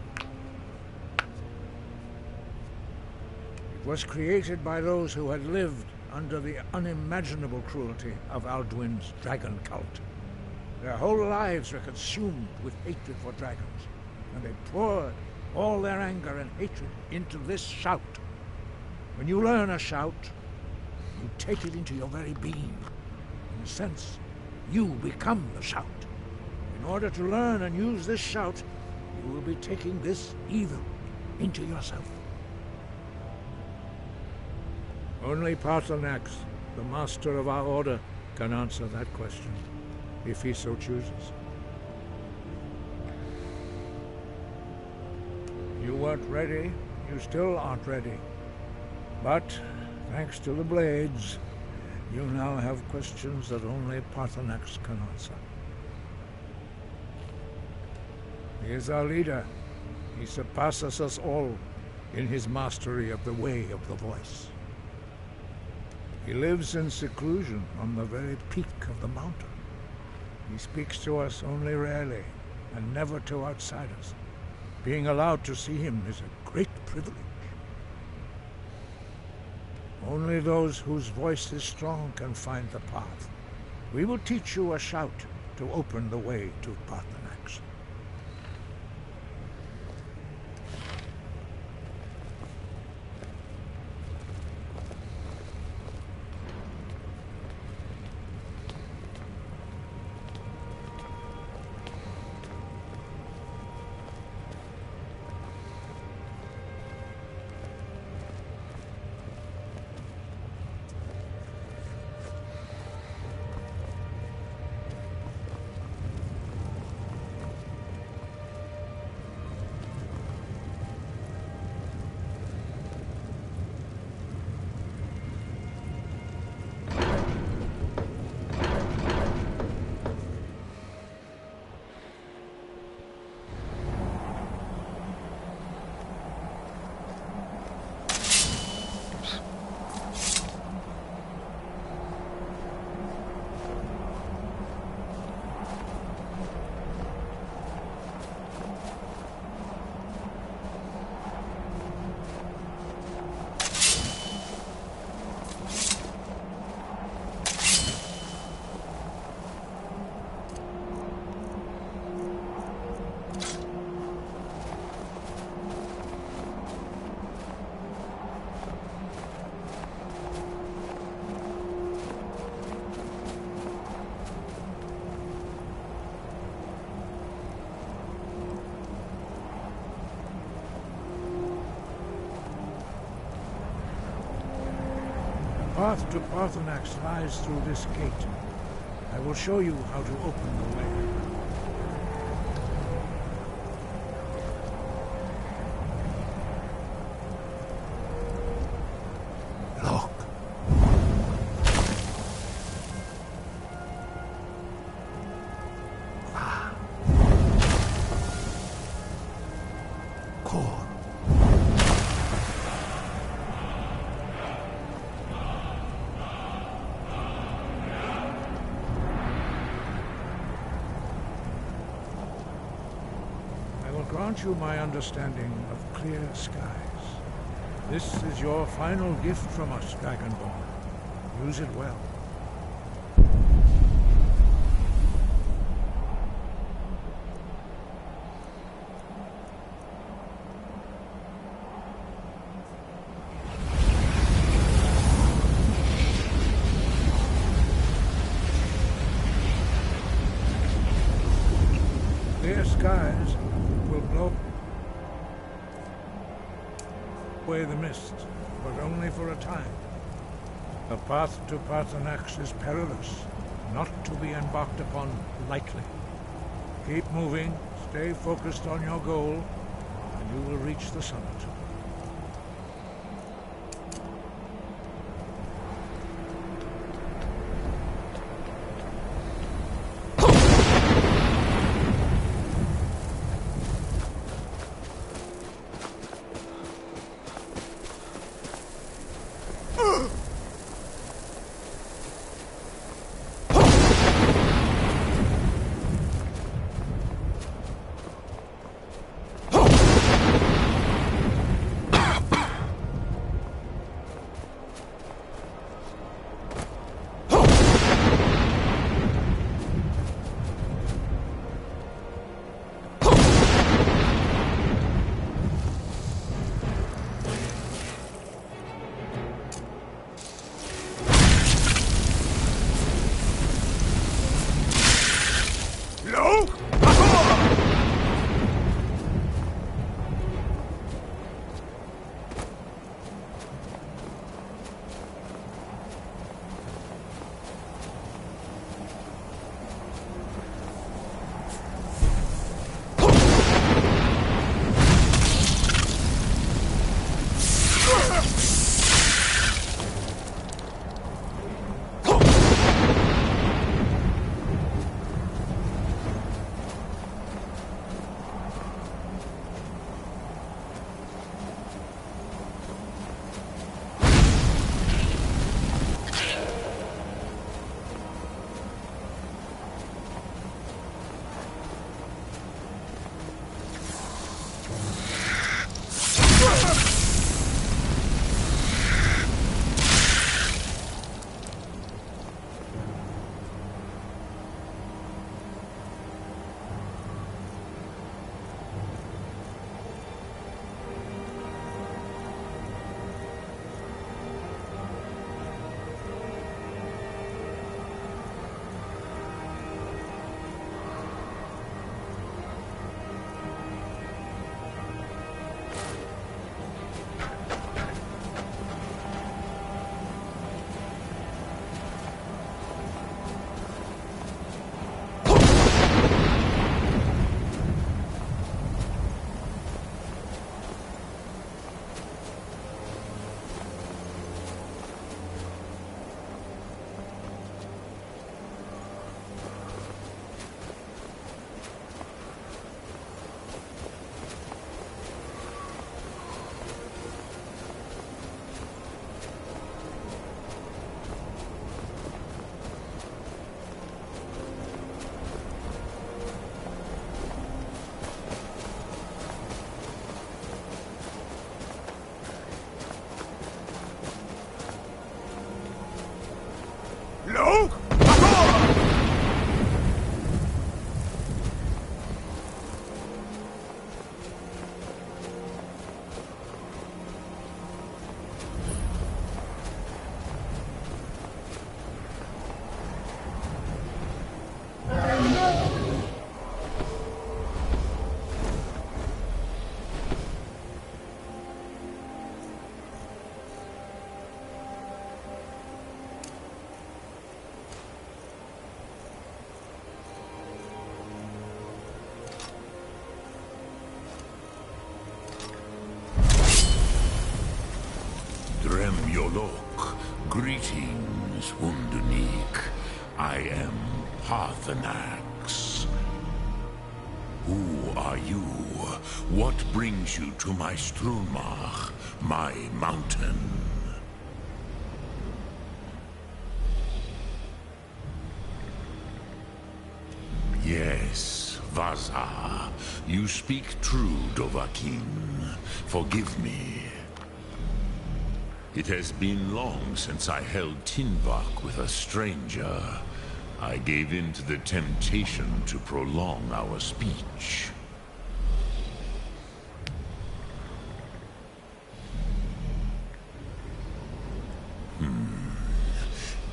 It was created by those who had lived under the unimaginable cruelty of Alduin's dragon cult. Their whole lives were consumed with hatred for dragons, and they poured all their anger and hatred into this shout. When you learn a shout, you take it into your very being. In a sense, you become the shout. In order to learn and use this shout, you will be taking this evil into yourself. Only Paarthurnax, the master of our order, can answer that question, if he so chooses. You weren't ready, you still aren't ready. But, thanks to the Blades, you now have questions that only Paarthurnax can answer. He is our leader. He surpasses us all in his mastery of the way of the voice. He lives in seclusion on the very peak of the mountain. He speaks to us only rarely, and never to outsiders. Being allowed to see him is a great privilege. Only those whose voice is strong can find the path. We will teach you a shout to open the way to Paarthurnax. The path to Paarthurnax lies through this gate. I will show you how to open the way. grant you my understanding of clear skies. This is your final gift from us, Dragonborn. Use it well. Clear skies will blow away the mist, but only for a time. The path to Paarthurnax is perilous, not to be embarked upon lightly. Keep moving, stay focused on your goal, and you will reach the summit. Dremyolok, greetings, Undunik. I am Paarthurnax. Who are you? What brings you to my Strunmach, my mountain? Yes, Vaza. You speak true, Dovahkiin. Forgive me. It has been long since I held Tinvak with a stranger. I gave in to the temptation to prolong our speech.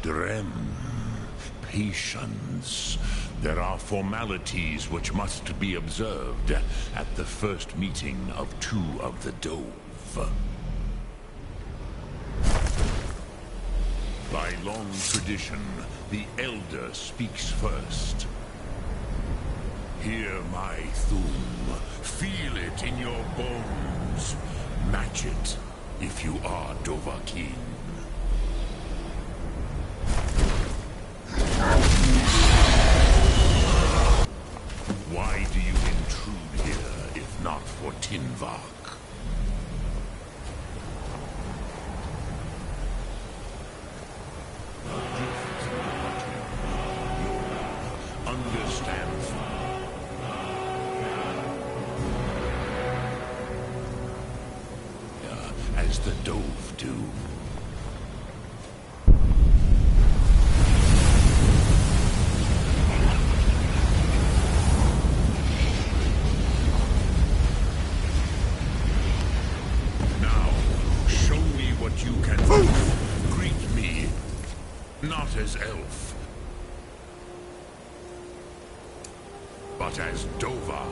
Drem. Patience. There are formalities which must be observed at the first meeting of two of the Dove. By long tradition, the Elder speaks first. Hear my Thum. Feel it in your bones. Match it if you are Dovahkiin. Why do you intrude here, if not for Tinvak? Understand. As the Dove do. You can greet me, not as elf, but as Dova.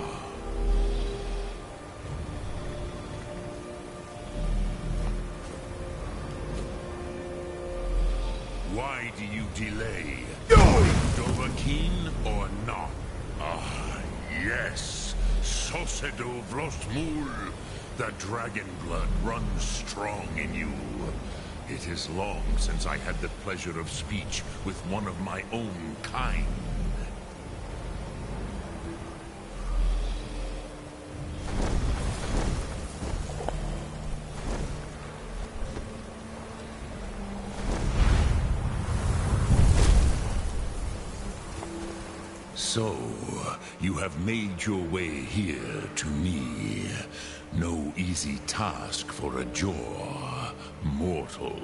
Why do you delay? Dovahkiin or not? Ah, yes, Sosedo Vrostmul. The dragon blood runs strong in you. It is long since I had the pleasure of speech with one of my own kind. So, you have made your way here to me. No easy task for a Jor, mortal.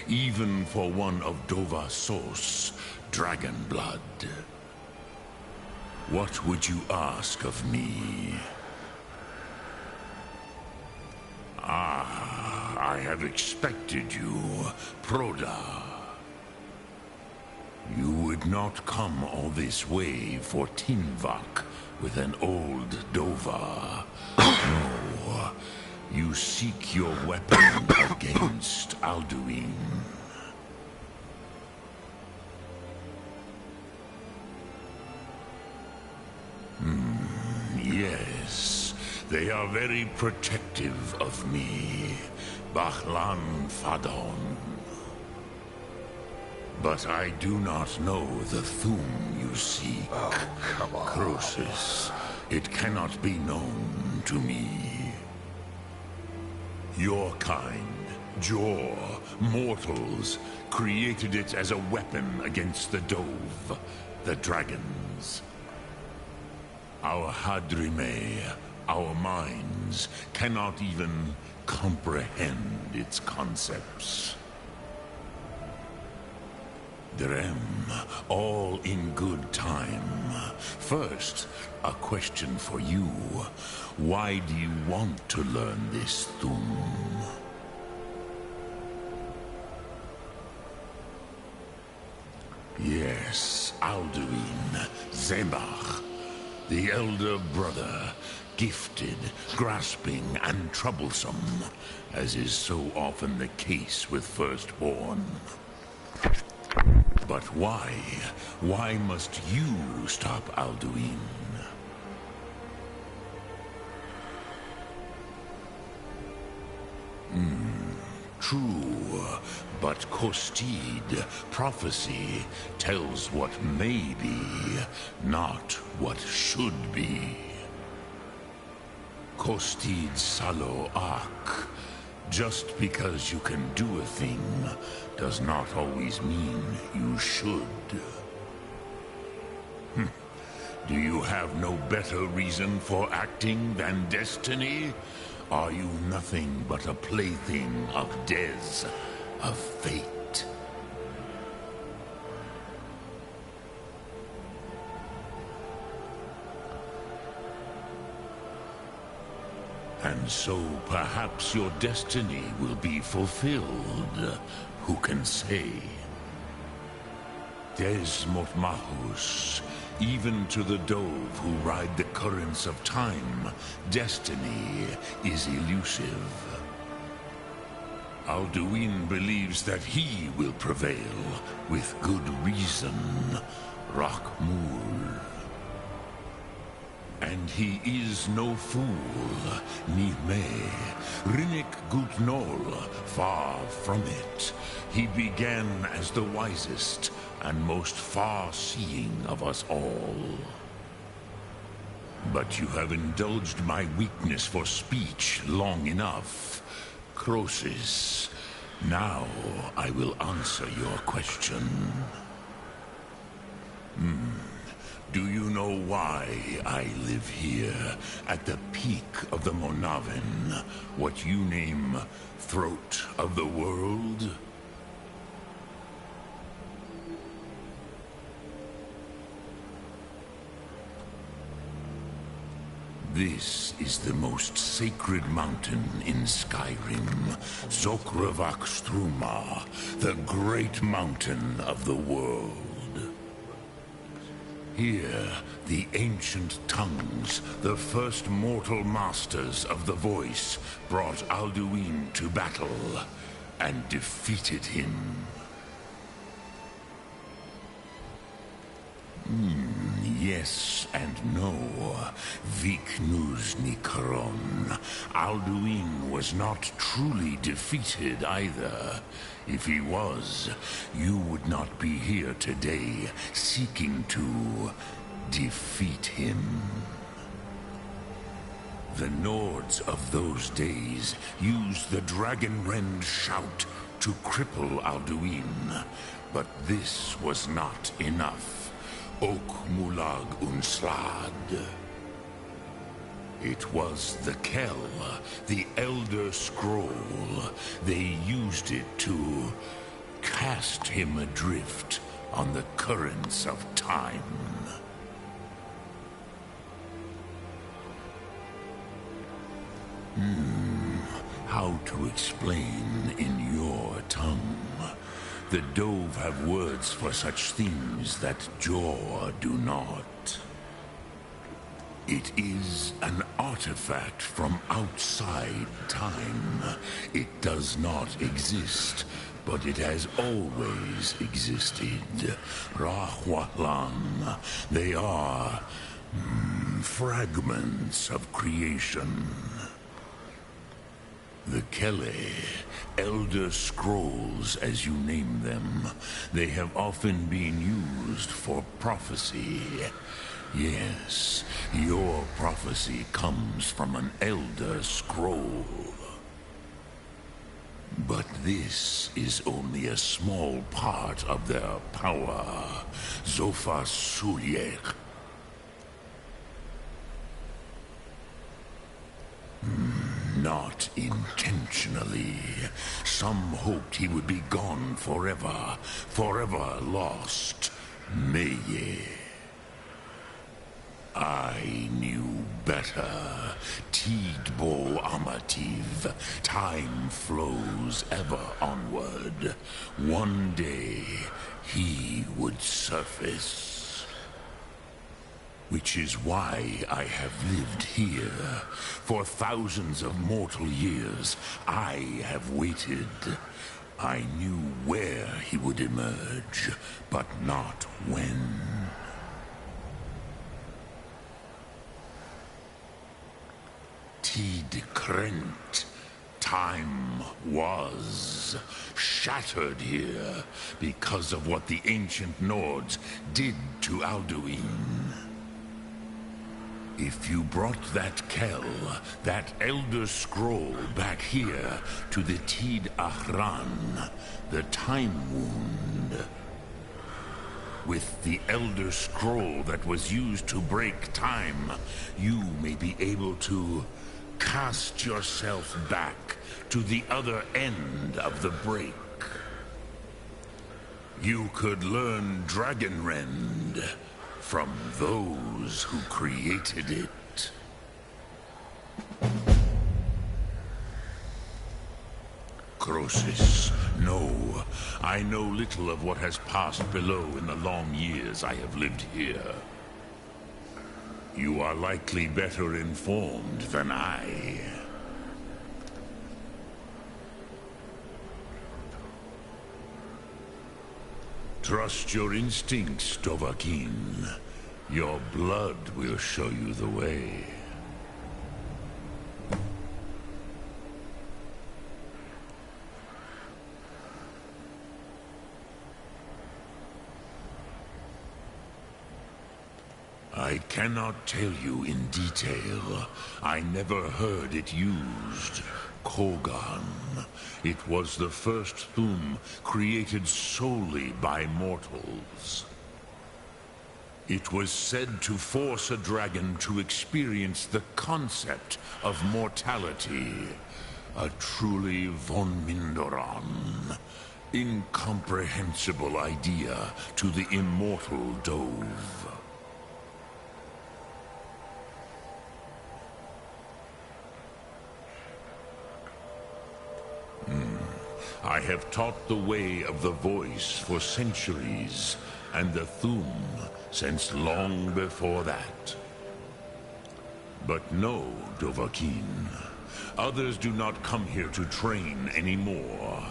Even for one of Dova Sos, dragon blood. What would you ask of me? Ah, I have expected you, Proda. You would not come all this way for Tinvak with an old Dova. No, you seek your weapon against Alduin. Yes, they are very protective of me, Bahlan Fadon. But I do not know the Thum you seek. Oh, come on. Croesus, it cannot be known to me. Your kind, Jor, mortals, created it as a weapon against the Dove, the dragons. Our Hadrime, our minds, cannot even comprehend its concepts. Drem, all in good time. First, a question for you. Why do you want to learn this Thum? Yes, Alduin, Zebach, the elder brother, gifted, grasping, and troublesome, as is so often the case with firstborn. But why? Why must you stop Alduin? True, but Kostid, prophecy, tells what may be, not what should be. Kostid Salo Ak. Just because you can do a thing does not always mean you should. Do you have no better reason for acting than destiny? Are you nothing but a plaything of Des, of fate? And so perhaps your destiny will be fulfilled. Who can say? Des Motmahus, even to the dove who ride the currents of time, destiny is elusive. Alduin believes that he will prevail, with good reason, Rachmul. And he is no fool, Nime, Rinnik Gutnol, far from it. He began as the wisest and most far-seeing of us all. But you have indulged my weakness for speech long enough, Croesus. Now I will answer your question. Do you know why I live here, at the peak of the Monavin, what you name Throat of the World? This is the most sacred mountain in Skyrim, Zokravakstruma, the great mountain of the world. Here, the ancient tongues, the first mortal masters of the voice, brought Alduin to battle and defeated him. Yes and no. Viknus Nikaron. Alduin was not truly defeated either. If he was, you would not be here today, seeking to defeat him. The Nords of those days used the Dragonrend shout to cripple Alduin, but this was not enough. Ok Mulag Unslad. It was the Kell, the Elder Scroll. They used it to cast him adrift on the currents of time. How to explain in your tongue? The Dove have words for such things that Jor do not. It is an artifact from outside time. It does not exist, but it has always existed. Rahwalan. They are fragments of creation. The Kele, Elder Scrolls as you name them, they have often been used for prophecy. Yes, your prophecy comes from an Elder Scroll. But this is only a small part of their power. Zophar Sulyek. Not intentionally. Some hoped he would be gone forever, forever lost. Meye. I knew better. Tidbo Amativ. Time flows ever onward. One day, he would surface. Which is why I have lived here. For thousands of mortal years, I have waited. I knew where he would emerge, but not when. Tid Krent. Time was shattered here because of what the ancient Nords did to Alduin. If you brought that Kell, that Elder Scroll back here to the Tid Ahran, the Time Wound, With the Elder Scroll that was used to break time, you may be able to cast yourself back to the other end of the break. You could learn Dragonrend from those who created it. Croesus, no. I know little of what has passed below in the long years I have lived here. You are likely better informed than I. Trust your instincts, Dovahkiin. Your blood will show you the way. I cannot tell you in detail. I never heard it used. Kogan. It was the first Thum created solely by mortals. It was said to force a dragon to experience the concept of mortality. A truly von Mindoran. Incomprehensible idea to the immortal Dove. I have taught the way of the voice for centuries, and the Thum since long before that. But no, Dovahkiin. Others do not come here to train anymore.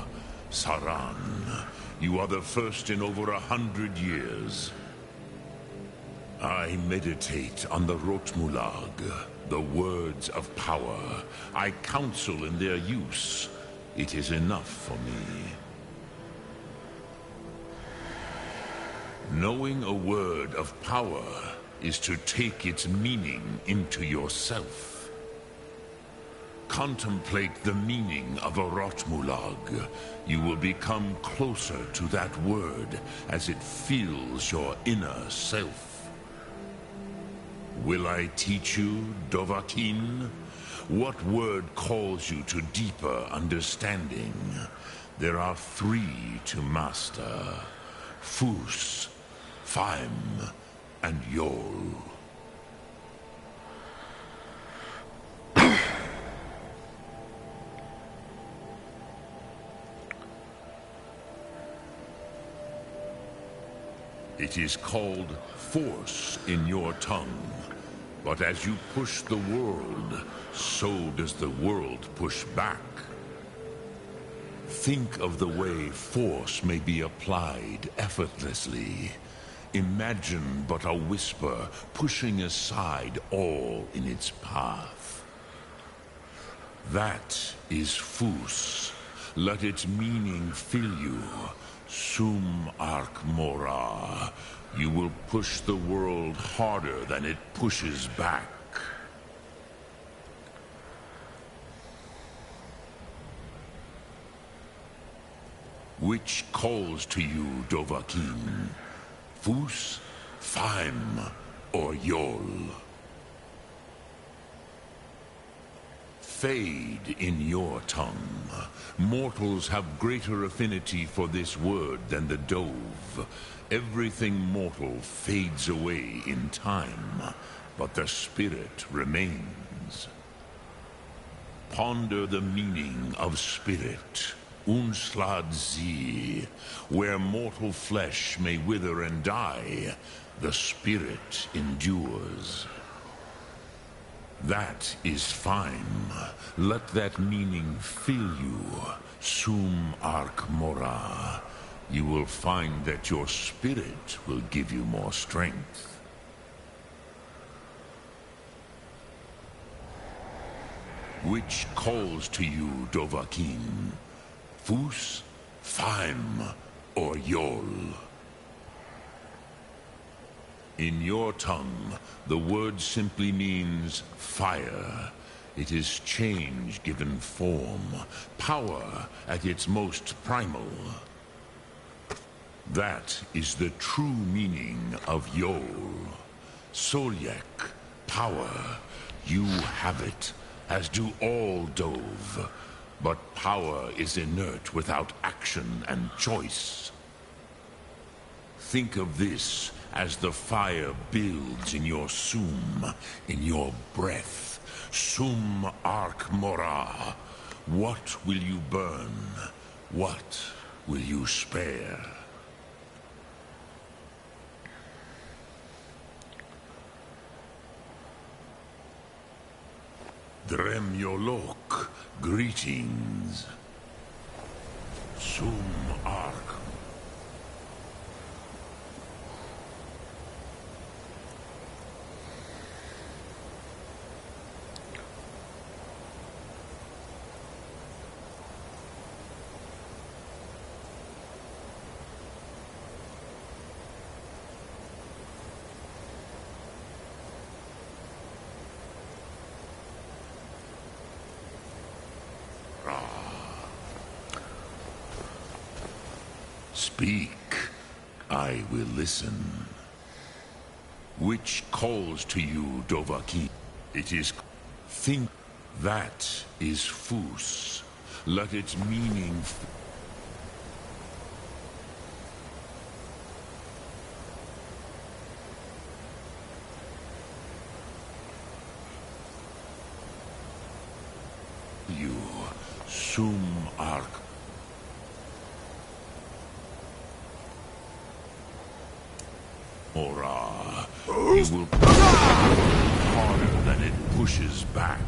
Saran, you are the first in over 100 years. I meditate on the Rotmulag, the words of power. I counsel in their use. It is enough for me. Knowing a word of power is to take its meaning into yourself. Contemplate the meaning of a Rotmulag. You will become closer to that word as it fills your inner self. Will I teach you, Dovahkiin? What word calls you to deeper understanding? There are 3 to master. Fus, Faim, and Yol. It is called force in your tongue. But as you push the world, so does the world push back. Think of the way force may be applied effortlessly. Imagine but a whisper pushing aside all in its path. That is Fus. Let its meaning fill you. Sum Ark Mora. You will push the world harder than it pushes back. Which calls to you, Dovahkiin? Fus, Faim, or Yol? Fade in your tongue. Mortals have greater affinity for this word than the Dove. Everything mortal fades away in time, but the spirit remains. Ponder the meaning of spirit. Unslad Zi. Where mortal flesh may wither and die, the spirit endures. That is fine. Let that meaning fill you. Sum Ark Mora. You will find that your spirit will give you more strength. Which calls to you, Dovahkiin? Fus, Faim, or Yol? In your tongue, the word simply means fire. It is change given form, power at its most primal. That is the true meaning of Yol. Solyek, power. You have it, as do all Dove. But power is inert without action and choice. Think of this as the fire builds in your sum, in your breath. Sum arc mora. What will you burn? What will you spare? Dremyolok, greetings. Sum arc. Speak. I will listen. Which calls to you, Dovahkiin? It is... Think. That is Fus. Let its meaning... You. Sum arc. Ora, you will push harder than it pushes back.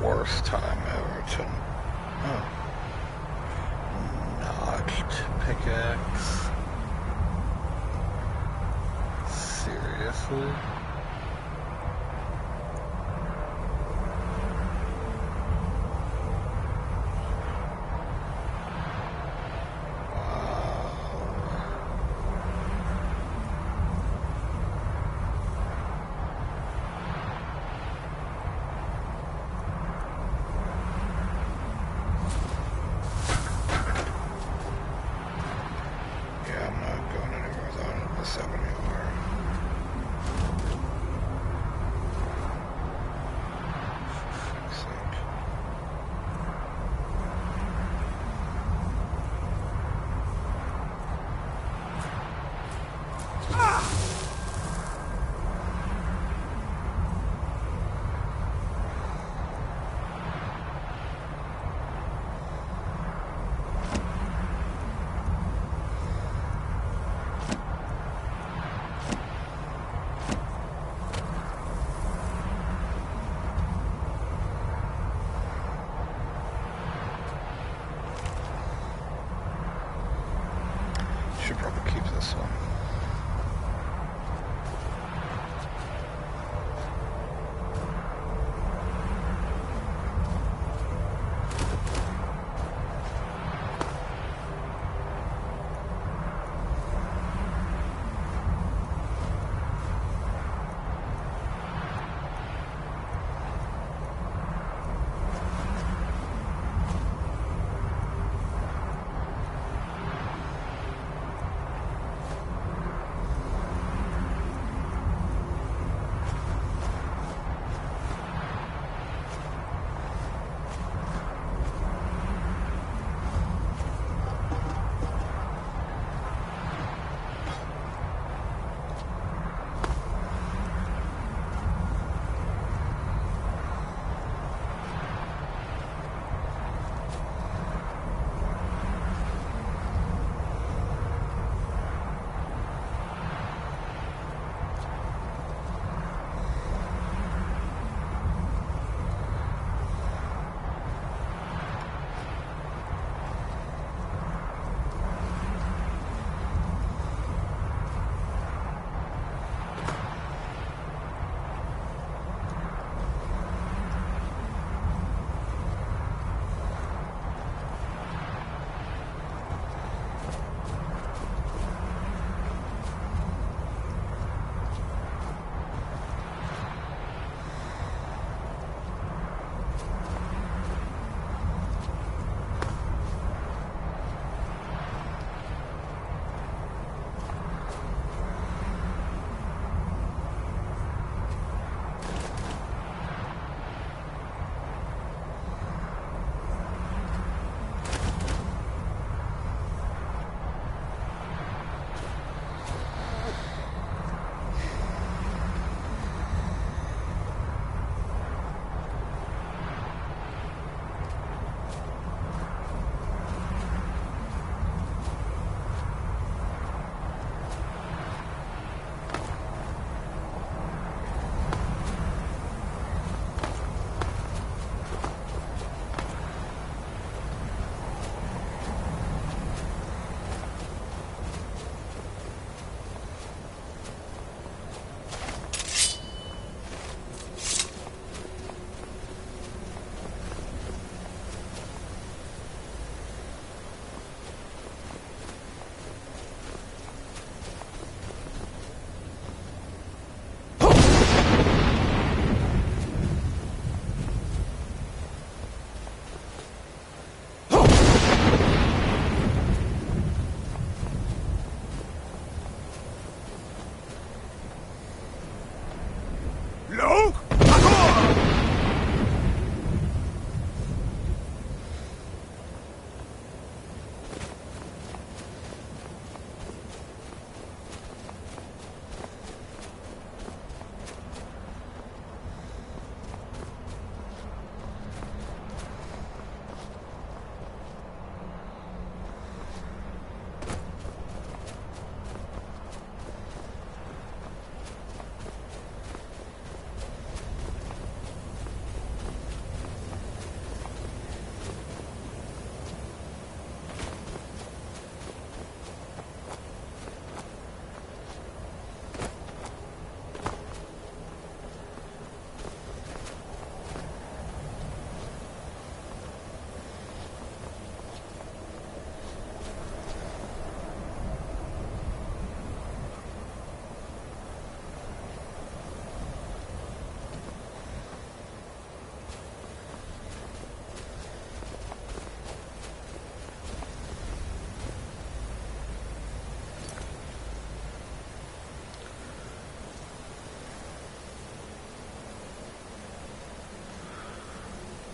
Worst time ever to notched pickaxe. Seriously? Yeah, I'm not going anywhere without a 7 yard. this one.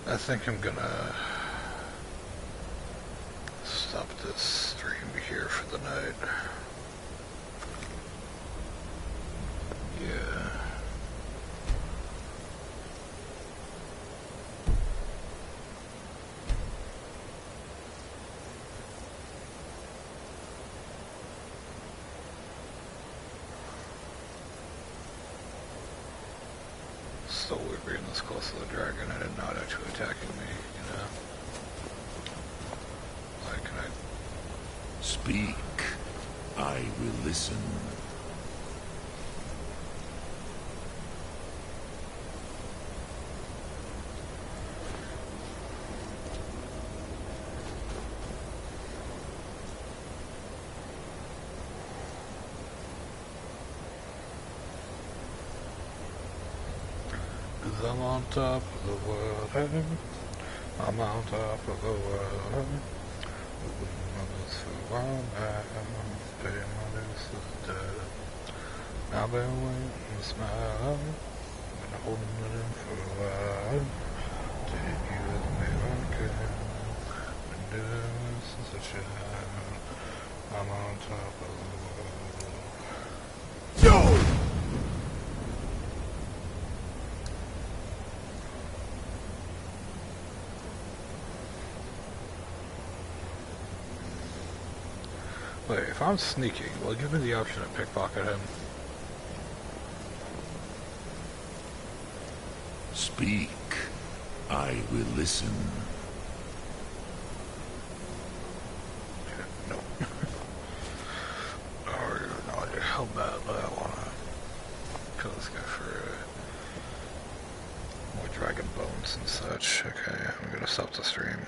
I think I'm gonna stop this stream here for the night. Yeah. So weird being this close to the dragon and it not actually attacking me, you know? Like, can I... Speak. I will listen. Cause I'm on top of the world, hey. I'm on top of the world. I've been waiting to smile. Been holding it in for a while. Take you with me again. Been doing this since a child. I'm on top of the world. Yo! Wait, if I'm sneaking, will it give me the option to pickpocket him? Speak. I will listen. Okay, no. I already have no idea how badly I want to kill this guy for more dragon bones and such. Okay, I'm gonna stop the stream.